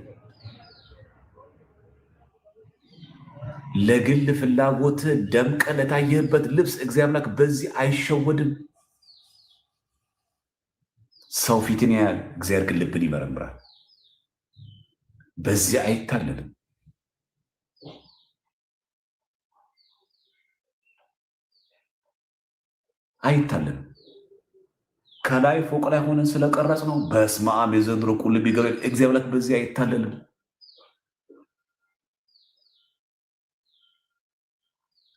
A: ለግል ፍላጎት ደምቀ ለታየህበት ልብስ እግዚአብሔር አምላክ በዚህ አይሸወድም። ሰው ፊትን ያያል፣ እግዚአብሔር ግን ልብን ይመረምራል። በዚህ አይታለልም። አይታለልም። ከላይ ፎቅ ላይ ሆነን ስለቀረጽ ነው። በስመ አብ የዘንድሮ ቁልቢ ገብርኤል እግዚአብሔር በዚህ አይታለልም።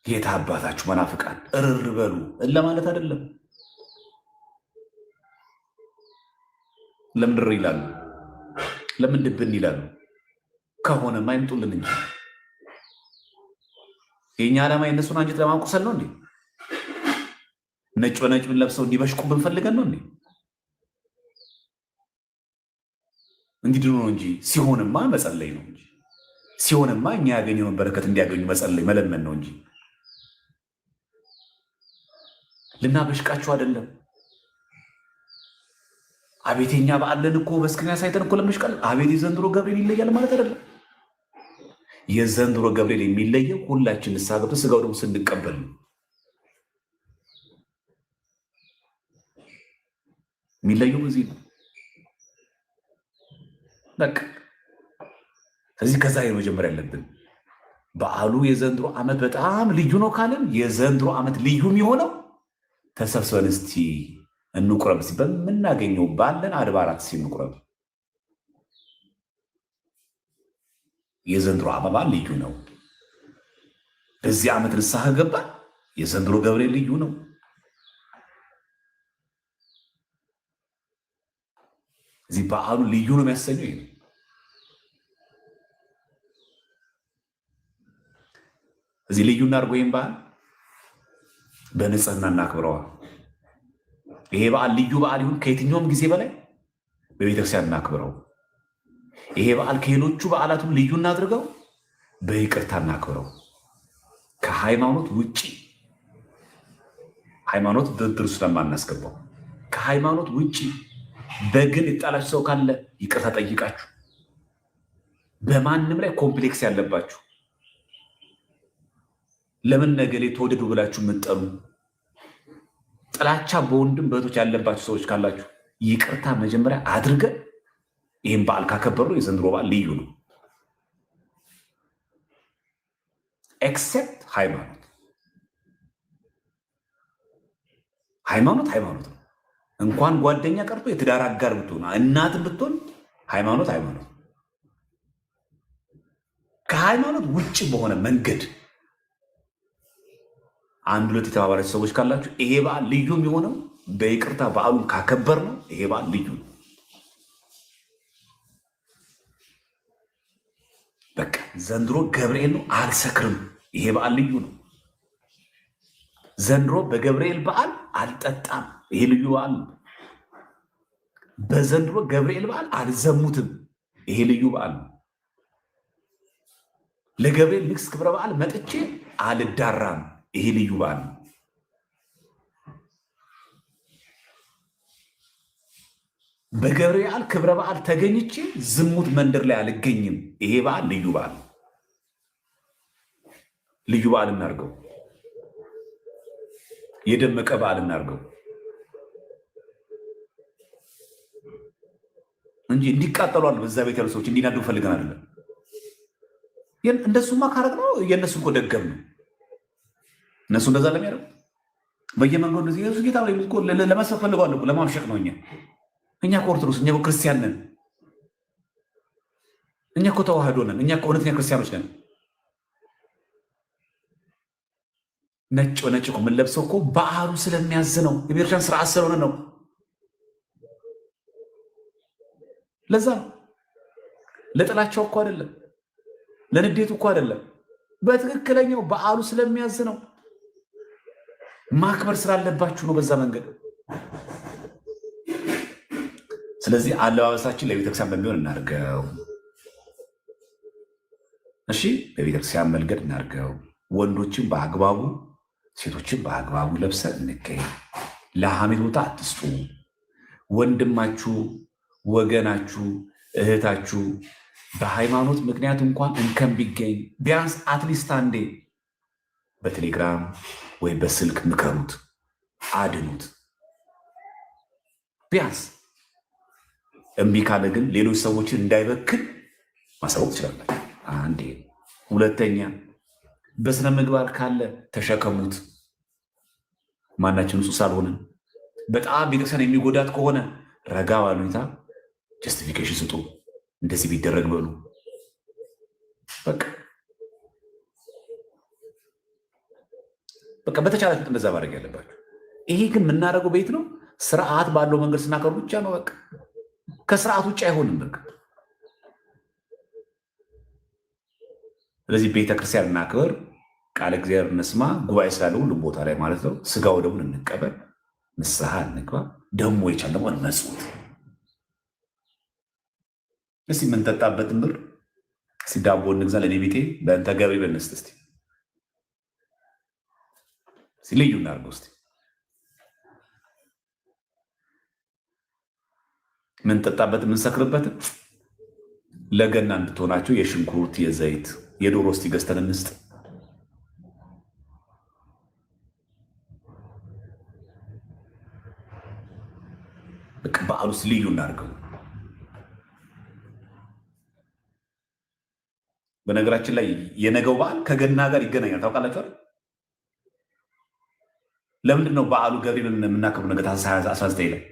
A: ጌታ አባታችሁ መናፍቃን እርር በሉ ለማለት አይደለም። ለምን ድር ይላሉ? ለምን ድብን ይላሉ? ከሆነማ አይምጡልን እንጂ የእኛ ዓላማ የእነሱን አንጀት ለማንቁሰል ነው እንዴ? ነጭ በነጭ ምን ለብሰው እንዲበሽቁብን ፈልገን ነው እንዴ? እንግዲህ ነው እንጂ ሲሆንማ መጸለይ ነው እንጂ ሲሆንማ እኛ ያገኘውን በረከት እንዲያገኙ መጸለይ መለመን ነው እንጂ ልናበሽቃችሁ አይደለም። አቤት የኛ በዓልን እኮ በስክሪን ሳይተን እኮ ለመሽቃል። አቤት የዘንድሮ ገብርኤል ይለያል ማለት አይደለም። የዘንድሮ ገብርኤል የሚለየው ሁላችን ንስሐ ገብተን ስጋው ደግሞ ስንቀበል ነው የሚለየው። በዚህ ነው በቃ። ስለዚህ ከዛ የመጀመሪያ ያለብን በዓሉ የዘንድሮ ዓመት በጣም ልዩ ነው ካለን የዘንድሮ ዓመት ልዩ የሚሆነው ተሰብስበን እስቲ እንቁረብ፣ በምናገኘው ባለን አድባራት እንቁረብ። የዘንድሮ አበባ ልዩ ነው። በዚህ ዓመት ንስሐ ገባ። የዘንድሮ ገብርኤል ልዩ ነው። እዚህ በዓሉ ልዩ ነው የሚያሰኘው ይሄ። እዚህ ልዩ እናድርገው። ይህም በዓል በንጽህና እናክብረዋል። ይሄ በዓል ልዩ በዓል ይሁን ከየትኛውም ጊዜ በላይ በቤተክርስቲያን እናክብረው። ይሄ በዓል ከሌሎቹ በዓላቱም ልዩ እናድርገው፣ በይቅርታ እናክብረው። ከሃይማኖት ውጭ ሃይማኖት ድርድር ስለማናስገባው ከሃይማኖት ውጭ በግል የጣላችሁ ሰው ካለ ይቅርታ ጠይቃችሁ፣ በማንም ላይ ኮምፕሌክስ ያለባችሁ ለምን ነገሌ ተወደዱ ብላችሁ የምትጠሉ ጥላቻ በወንድም በእህቶች ያለባችሁ ሰዎች ካላችሁ ይቅርታ መጀመሪያ አድርገን ይህም በዓል ካከበሩ የዘንድሮ በዓል ልዩ ነው። ኤክሴፕት ሃይማኖት ሃይማኖት ነው። እንኳን ጓደኛ ቀርቶ የትዳር አጋር ብትሆን እናትን ብትሆን ሃይማኖት ከሃይማኖት ውጭ በሆነ መንገድ አንድ ሁለት የተባባላችሁ ሰዎች ካላችሁ ይሄ በዓል ልዩ የሚሆነው በይቅርታ በዓሉን ካከበር ነው። ይሄ በዓል ልዩ ነው። በቃ ዘንድሮ ገብርኤል ነው፣ አልሰክርም። ይሄ በዓል ልዩ ነው። ዘንድሮ በገብርኤል በዓል አልጠጣም። ይሄ ልዩ በዓል ነው። በዘንድሮ ገብርኤል በዓል አልዘሙትም። ይሄ ልዩ በዓል ነው። ለገብርኤል ንግስ ክብረ በዓል መጥቼ አልዳራም። ይሄ ልዩ በዓል ነው። በገብርኤል ክብረ በዓል ተገኝቼ ዝሙት መንደር ላይ አልገኝም። ይሄ በዓል ልዩ በዓል ነው። ልዩ በዓል እናድርገው። የደመቀ በዓል እናድርገው እንጂ እንዲቃጠሏል በዛ ቤት ያሉ ሰዎች እንዲናዱ ፈልገን አይደለም። እንደሱማ ካረግ ነው የእነሱ እኮ ደገም ነው። እነሱ እንደዛ ለሚያደርጉ በየመንገዱ ኢየሱስ ጌታ ለመስፈት ፈልገዋል። ለማምሸቅ ነው። እኛ እኮ ኦርቶዶክስ፣ እኛ እኮ ክርስቲያን ነን። እኛ እኮ ተዋህዶ ነን። እኛ እኮ እውነተኛ ክርስቲያኖች ነን። ነጭ በነጭ እኮ የምንለብሰው እኮ በዓሉ ስለሚያዝ ነው። የቤተክርስቲያን ስርዓት ስለሆነ ነው። ለዛ ነው። ለጥላቻው እኮ አይደለም፣ ለንዴቱ እኮ አይደለም። በትክክለኛው በዓሉ ስለሚያዝ ነው። ማክበር ስላለባችሁ ነው በዛ መንገድ። ስለዚህ አለባበሳችን ለቤተክርስቲያን በሚሆን እናድርገው። እሺ፣ በቤተክርስቲያን መልገድ እናድርገው። ወንዶችን በአግባቡ ሴቶችን በአግባቡ ለብሰን እንገኝ። ለሐሜት ቦታ አትስጡ። ወንድማችሁ፣ ወገናችሁ፣ እህታችሁ በሃይማኖት ምክንያት እንኳን እንከን ቢገኝ ቢያንስ አትሊስት አንዴ በቴሌግራም ወይ በስልክ ምከሩት፣ አድኑት። ቢያንስ እምቢ ካለ ግን ሌሎች ሰዎችን እንዳይበክል ማሳወቅ ትችላላችሁ። አንዴ። ሁለተኛ በስነ ምግባር ካለ ተሸከሙት። ማናችን ንጹህ ሳልሆንን በጣም ቤተክርስቲያን የሚጎዳት ከሆነ ረጋ ባለ ሁኔታ ጀስቲፊኬሽን ስጡ። እንደዚህ ቢደረግ በሉ። በቃ በተቻላችሁ እንደዛ ማድረግ ያለባችሁ። ይሄ ግን የምናደርገው ቤት ነው፣ ስርዓት ባለው መንገድ ስናከሩ ብቻ ነው። በቃ ከስርዓት ውጭ አይሆንም። በቃ ስለዚህ ቤተክርስቲያን እናክበር፣ ቃለ እግዚአብሔር እንስማ። ጉባኤ ስላለ ሁሉም ቦታ ላይ ማለት ነው። ስጋው ደግሞ እንቀበል፣ ንስሐ እንግባ። ደግሞ የቻለ ደግሞ እንመጽውት። እስቲ የምንጠጣበትን ብር እስቲ ዳቦ እንግዛ ለኔ ቤቴ በእንተ ገብሪ በነስት እስቲ ልዩ እናድርገው። እስቲ የምንጠጣበት የምንሰክርበትን ለገና እንድትሆናቸው የሽንኩርት የዘይት የዶሮ እስቲ ገዝተን እንስጥ። በዓሉስ ልዩ እናድርገው። በነገራችን ላይ የነገው በዓል ከገና ጋር ይገናኛል። ታውቃላችሁ? ለምንድን ነው በዓሉ ገብርኤልን የምናከብረው? ነገ ታኅሳስ 19 ላይ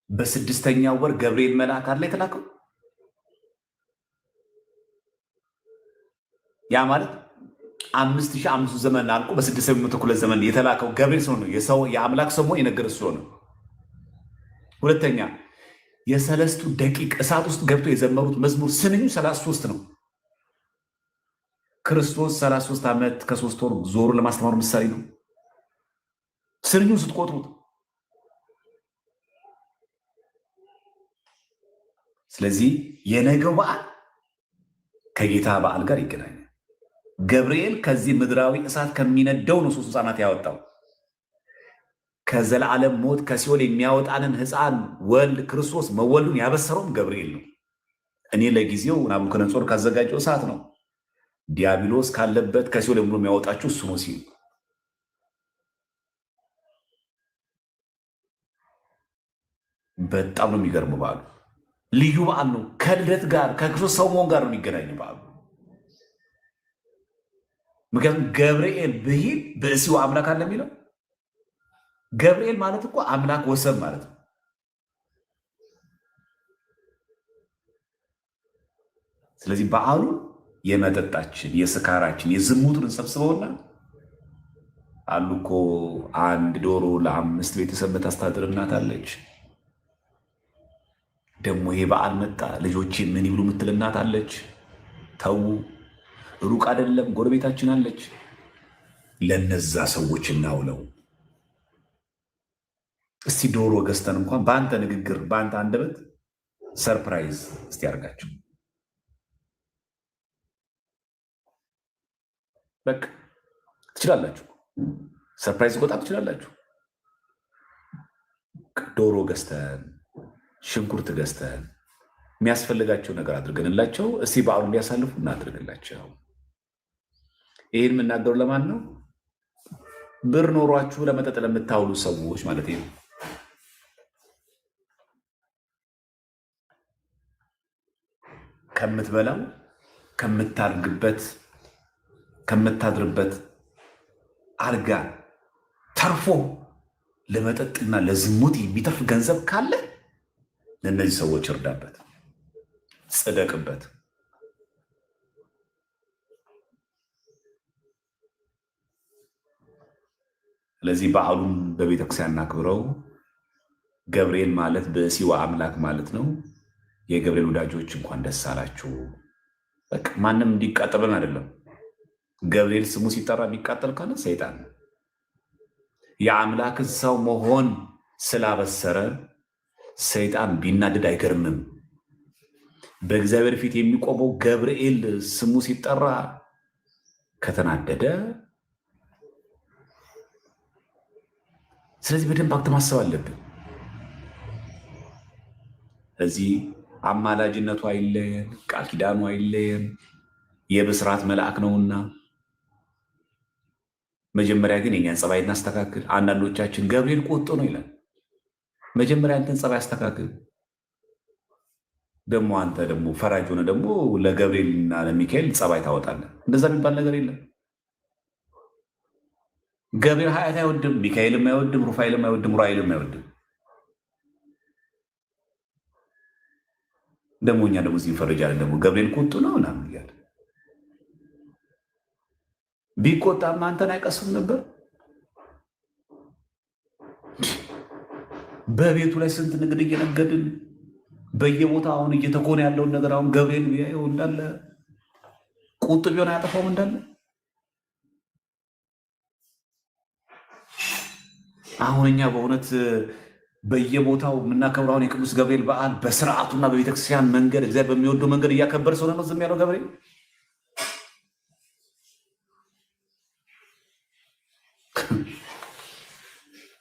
A: በስድስተኛው ወር ገብርኤል መልአክ አለ የተላከው። ያ ማለት 5500 ዘመን አልቆ በ600 ክፍለ ዘመን የተላከው ገብርኤል ሰው ነው። የአምላክ ሰው መሆን የነገረ እሱ ነው። ሁለተኛ የሰለስቱ ደቂቅ እሳት ውስጥ ገብቶ የዘመሩት መዝሙር ስንኙ 33 ነው። ክርስቶስ 33 ዓመት ከ3 ወር ዞሩ ለማስተማሩ ምሳሌ ነው። ስንኙ ስትቆጥሩት። ስለዚህ የነገው በዓል ከጌታ በዓል ጋር ይገናኛል። ገብርኤል ከዚህ ምድራዊ እሳት ከሚነደው ነው 3 ሕፃናት ያወጣው። ከዘላለም ሞት ከሲኦል የሚያወጣንን ሕፃን ወልድ ክርስቶስ መወልዱን ያበሰረውም ገብርኤል ነው። እኔ ለጊዜው ናቡከደነፆር ካዘጋጀው እሳት ነው፣ ዲያብሎስ ካለበት ከሲኦል ብሎ የሚያወጣችሁ እሱ ነው ሲል በጣም ነው የሚገርመው። በዓሉ ልዩ በዓል ነው። ከልደት ጋር ከክርስቶስ ሰው መሆን ጋር ነው የሚገናኝ በዓሉ። ምክንያቱም ገብርኤል ብሂል ብእሲው አምላክ አለ የሚለው ገብርኤል ማለት እኮ አምላክ ወሰን ማለት ነው። ስለዚህ በዓሉ የመጠጣችን የስካራችን የዝሙቱን እንሰብስበውና አሉ እኮ አንድ ዶሮ ለ5 ቤተሰብ የምታስተዳድር እናት አለች። ደግሞ ይሄ በዓል መጣ ልጆቼ ምን ይብሉ የምትል እናት አለች። ተዉ፣ ሩቅ አይደለም ጎረቤታችን አለች። ለነዛ ሰዎች እናውለው። እስቲ ዶሮ ገዝተን እንኳን በአንተ ንግግር በአንተ አንደበት ሰርፕራይዝ እስቲ ያርጋቸው። በቃ ትችላላችሁ። ሰርፕራይዝ በጣም ትችላላችሁ። ዶሮ ገዝተን ሽንኩርት ገዝተን የሚያስፈልጋቸው ነገር አድርገንላቸው እስቲ በዓሉን እንዲያሳልፉ እናድርግላቸው። ይህን የምናገሩ ለማን ነው? ብር ኖሯችሁ ለመጠጥ ለምታውሉ ሰዎች ማለት ነው። ከምትበላው ከምታድርበት አልጋ ተርፎ ለመጠጥና ለዝሙት የሚተርፍ ገንዘብ ካለ ለእነዚህ ሰዎች እርዳበት፣ ጽደቅበት። ስለዚህ በዓሉን በቤተክርስቲያን እናክብረው። ገብርኤል ማለት በሲዋ አምላክ ማለት ነው። የገብርኤል ወዳጆች እንኳን ደስ አላችሁ። በቃ ማንም እንዲቃጠለን አይደለም። ገብርኤል ስሙ ሲጠራ የሚቃጠል ካለ ሰይጣን ነው። የአምላክ ሰው መሆን ስላበሰረ ሰይጣን ቢናደድ አይገርምም። በእግዚአብሔር ፊት የሚቆመው ገብርኤል ስሙ ሲጠራ ከተናደደ፣ ስለዚህ በደንብ አክት ማሰብ አለብን። ስለዚህ አማላጅነቱ አይለየን፣ ቃል ኪዳኑ አይለየን። የብስራት መልአክ ነውና መጀመሪያ ግን የኛን ጸባይ እናስተካክል። አንዳንዶቻችን ገብርኤል ቁጡ ነው ይላል። መጀመሪያ አንተን ጸባይ አስተካክል። ደግሞ አንተ ደግሞ ፈራጅ ሆነ ደግሞ ለገብርኤልና ለሚካኤል ጸባይ ታወጣለህ። እንደዛ የሚባል ነገር የለም። ገብርኤል ኃጢአት አይወድም፣ ሚካኤልም አይወድም፣ ሩፋኤልም አይወድም፣ ኡራኤልም አይወድም። ደግሞ እኛ ደግሞ እዚህ እንፈርጃለን። ደግሞ ገብርኤል ቁጡ ነው ምናምን እያለ ቢቆጣም አንተን አይቀስም ነበር። በቤቱ ላይ ስንት ንግድ እየነገድን በየቦታ አሁን እየተኮነ ያለውን ነገር አሁን ገብርኤል ቢያየው እንዳለ ቁጡ ቢሆን አያጠፋውም እንዳለ። አሁን እኛ በእውነት በየቦታው የምናከብረው አሁን የቅዱስ ገብርኤል በዓል በስርዓቱና በቤተክርስቲያን መንገድ እግዚአብሔር በሚወደው መንገድ እያከበረ ሰው ነው ዝም ያለው ገብርኤል።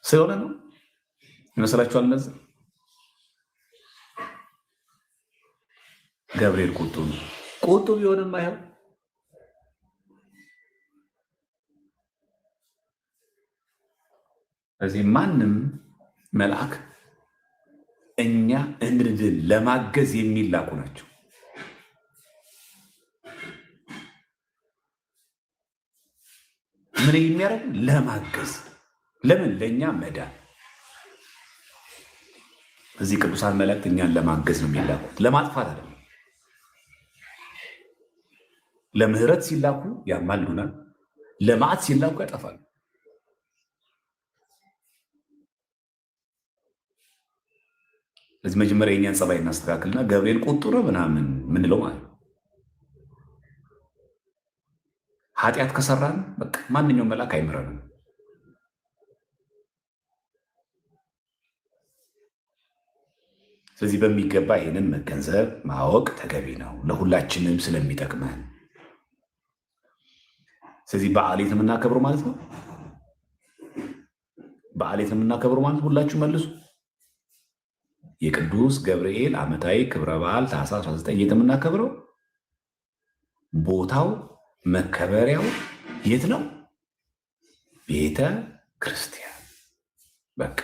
A: ስለሆነ ነው ይመስላችኋል? እነዚህ ገብርኤል ቁጡ ነው። ቁጡ ቢሆንም አይሆን። ስለዚህ ማንም መልአክ እኛ እንድንድን ለማገዝ የሚላኩ ናቸው። ምን የሚያደርጉ ለማገዝ። ለምን? ለእኛ መዳን። እዚህ ቅዱሳን መላእክት እኛን ለማገዝ ነው የሚላኩት፣ ለማጥፋት አይደለም። ለምህረት ሲላኩ ያማልዱናል፣ ለመዓት ሲላኩ ያጠፋሉ። ስለዚህ መጀመሪያ የኛን ጸባይ እናስተካክልና ገብርኤል ቁጡ ነው ምናምን ምንለው ማለት ነው። ኃጢአት ከሰራን በቃ ማንኛውም መልአክ አይምረንም። ስለዚህ በሚገባ ይህንን መገንዘብ ማወቅ ተገቢ ነው፣ ለሁላችንም ስለሚጠቅመን። ስለዚህ በዓሌት የምናከብረው ማለት ነው። በዓሌት የምናከብረው ማለት ሁላችሁ መልሱ። የቅዱስ ገብርኤል ዓመታዊ ክብረ በዓል ታኅሳስ 19 የምናከብረው ቦታው መከበሪያው የት ነው? ቤተ ክርስቲያን። በቃ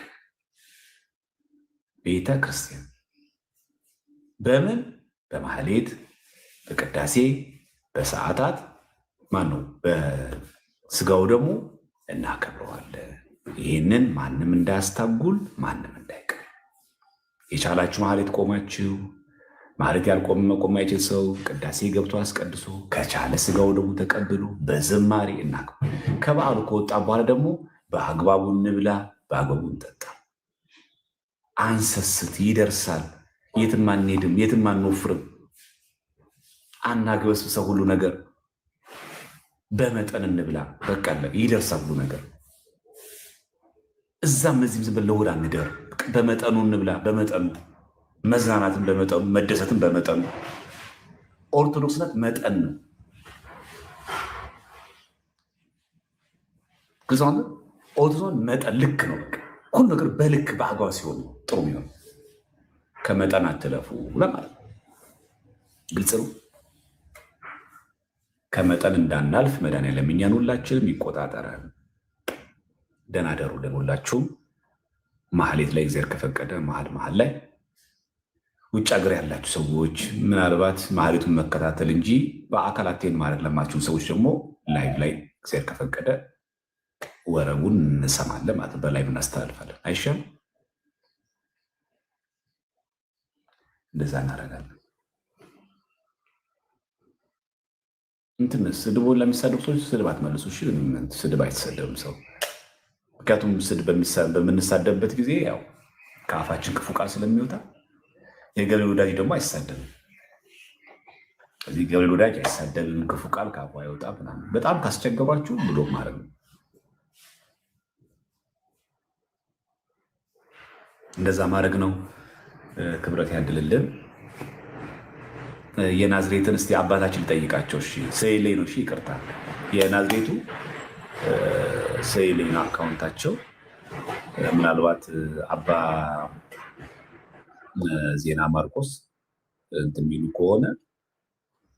A: ቤተ ክርስቲያን በምን? በማህሌት፣ በቅዳሴ፣ በሰዓታት ማን ነው? በስጋው ደግሞ እናከብረዋለን። ይህንን ማንም እንዳያስታጉል፣ ማንም እንዳይቀር። የቻላችሁ ማህሌት ቆማችሁ፣ ማህሌት ያልቆመ መቆም አይችል ሰው ቅዳሴ ገብቶ አስቀድሶ ከቻለ ስጋው ደግሞ ተቀብሎ በዝማሬ እናክብር። ከበዓሉ ከወጣ በኋላ ደግሞ በአግባቡ እንብላ፣ በአግባቡ እንጠጣ። አንሰስት፣ ይደርሳል። የትም አንሄድም፣ የትም አንወፍርም። አናግበስብሰው ሁሉ ነገር በመጠን እንብላ። በቃ ይደርሳል ሁሉ ነገር። እዛም እዚህም ዝም ብለን ለሆድ አንደር። በመጠኑ እንብላ፣ በመጠኑ መዝናናትን በመጠኑ መደሰትን በመጠኑ። ኦርቶዶክስነት መጠን ነው። ግዛን ኦርቶዶክስ መጠን ልክ ነው። በቃ ሁሉ ነገር በልክ በአግባብ ሲሆን ጥሩ ነው። ከመጠን አትለፉ ለማለት ግልጽ ነው። ከመጠን እንዳናልፍ መድኃኒዓለም እኛን ሁላችንም ይቆጣጠራል። ደህና ደሩልን ሁላችሁም። ማህሌት ላይ እግዚአብሔር ከፈቀደ መሀል ላይ ውጭ ሀገር ያላችሁ ሰዎች ምናልባት ማህሌቱን መከታተል እንጂ በአካል አቴን ማድረግ ለማችሁን ሰዎች ደግሞ ላይቭ ላይ እግዚአብሔር ከፈቀደ ወረቡን እንሰማለን ማለት በላይቭ እናስተላልፋለን። አይሻልም? እንደዛ እናደርጋለን። እንትን ስድቦን ለሚሳደቡ ሰዎች ስድብ አትመልሱ። ስድብ አይተሰደብም ሰው ምክንያቱም ስድብ በምንሳደብበት ጊዜ ያው ከአፋችን ክፉ ቃል ስለሚወጣ የገብርኤል ወዳጅ ደግሞ አይሳደብም። እዚህ ገብርኤል ወዳጅ አይሳደብም፣ ክፉ ቃል ከአፉ አይወጣም ምናምን። በጣም ካስቸገሯችሁ ብሎ ማድረግ ነው። እንደዛ ማድረግ ነው። ክብረት ያድልልን። የናዝሬትን እስቲ አባታችን ልጠይቃቸው። እሺ ሰይሌ ነው። እሺ ይቅርታ፣ የናዝሬቱ ሰይሌን አካውንታቸው ምናልባት አባ ዜና ማርቆስ እንትን የሚሉ ከሆነ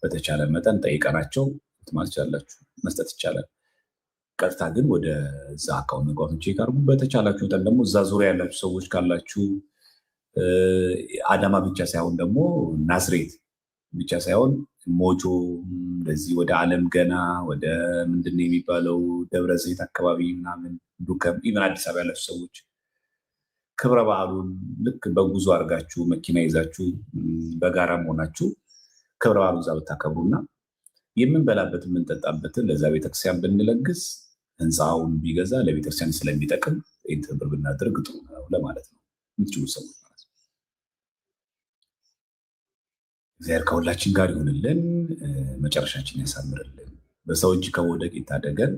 A: በተቻለ መጠን ጠይቀናቸው ማለት ይቻላችሁ መስጠት ይቻላል። ቀጥታ ግን ወደ እዛ አካውንት መግባቱን ቼክ አድርጉ። በተቻላችሁ መጠን ደግሞ እዛ ዙሪያ ያላችሁ ሰዎች ካላችሁ አዳማ ብቻ ሳይሆን ደግሞ ናዝሬት ብቻ ሳይሆን ሞጆ እንደዚህ ወደ አለም ገና ወደ ምንድን ነው የሚባለው ደብረ ዘይት አካባቢ ምናምን ዱከም ኢቨን አዲስ አበባ ያላችሁ ሰዎች ክብረ በዓሉን ልክ በጉዞ አድርጋችሁ መኪና ይዛችሁ በጋራ መሆናችሁ ክብረ በዓሉ እዛ ብታከብሩና የምንበላበት የምንጠጣበትን ለዛ ቤተክርስቲያን ብንለግስ ህንፃውን ቢገዛ ለቤተክርስቲያን ስለሚጠቅም ይህን ትብብር ብናደርግ ጥሩ ነው ለማለት ነው። የምትችሉ ሰዎች ማለት ነው። እግዚአብሔር ከሁላችን ጋር ይሆንልን፣ መጨረሻችን ያሳምርልን፣ በሰው እጅ ከመውደቅ ይታደገን፣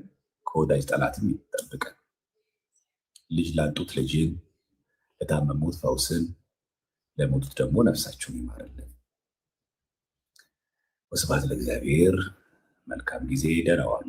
A: ከወዳጅ ጠላትም ይጠብቀን። ልጅ ላጡት ልጅን፣ ለታመሙት ፈውስን፣ ለሞቱት ደግሞ ነፍሳቸውን ይማርልን። ወስብሐት ለእግዚአብሔር። መልካም ጊዜ። ደህና ዋሉ።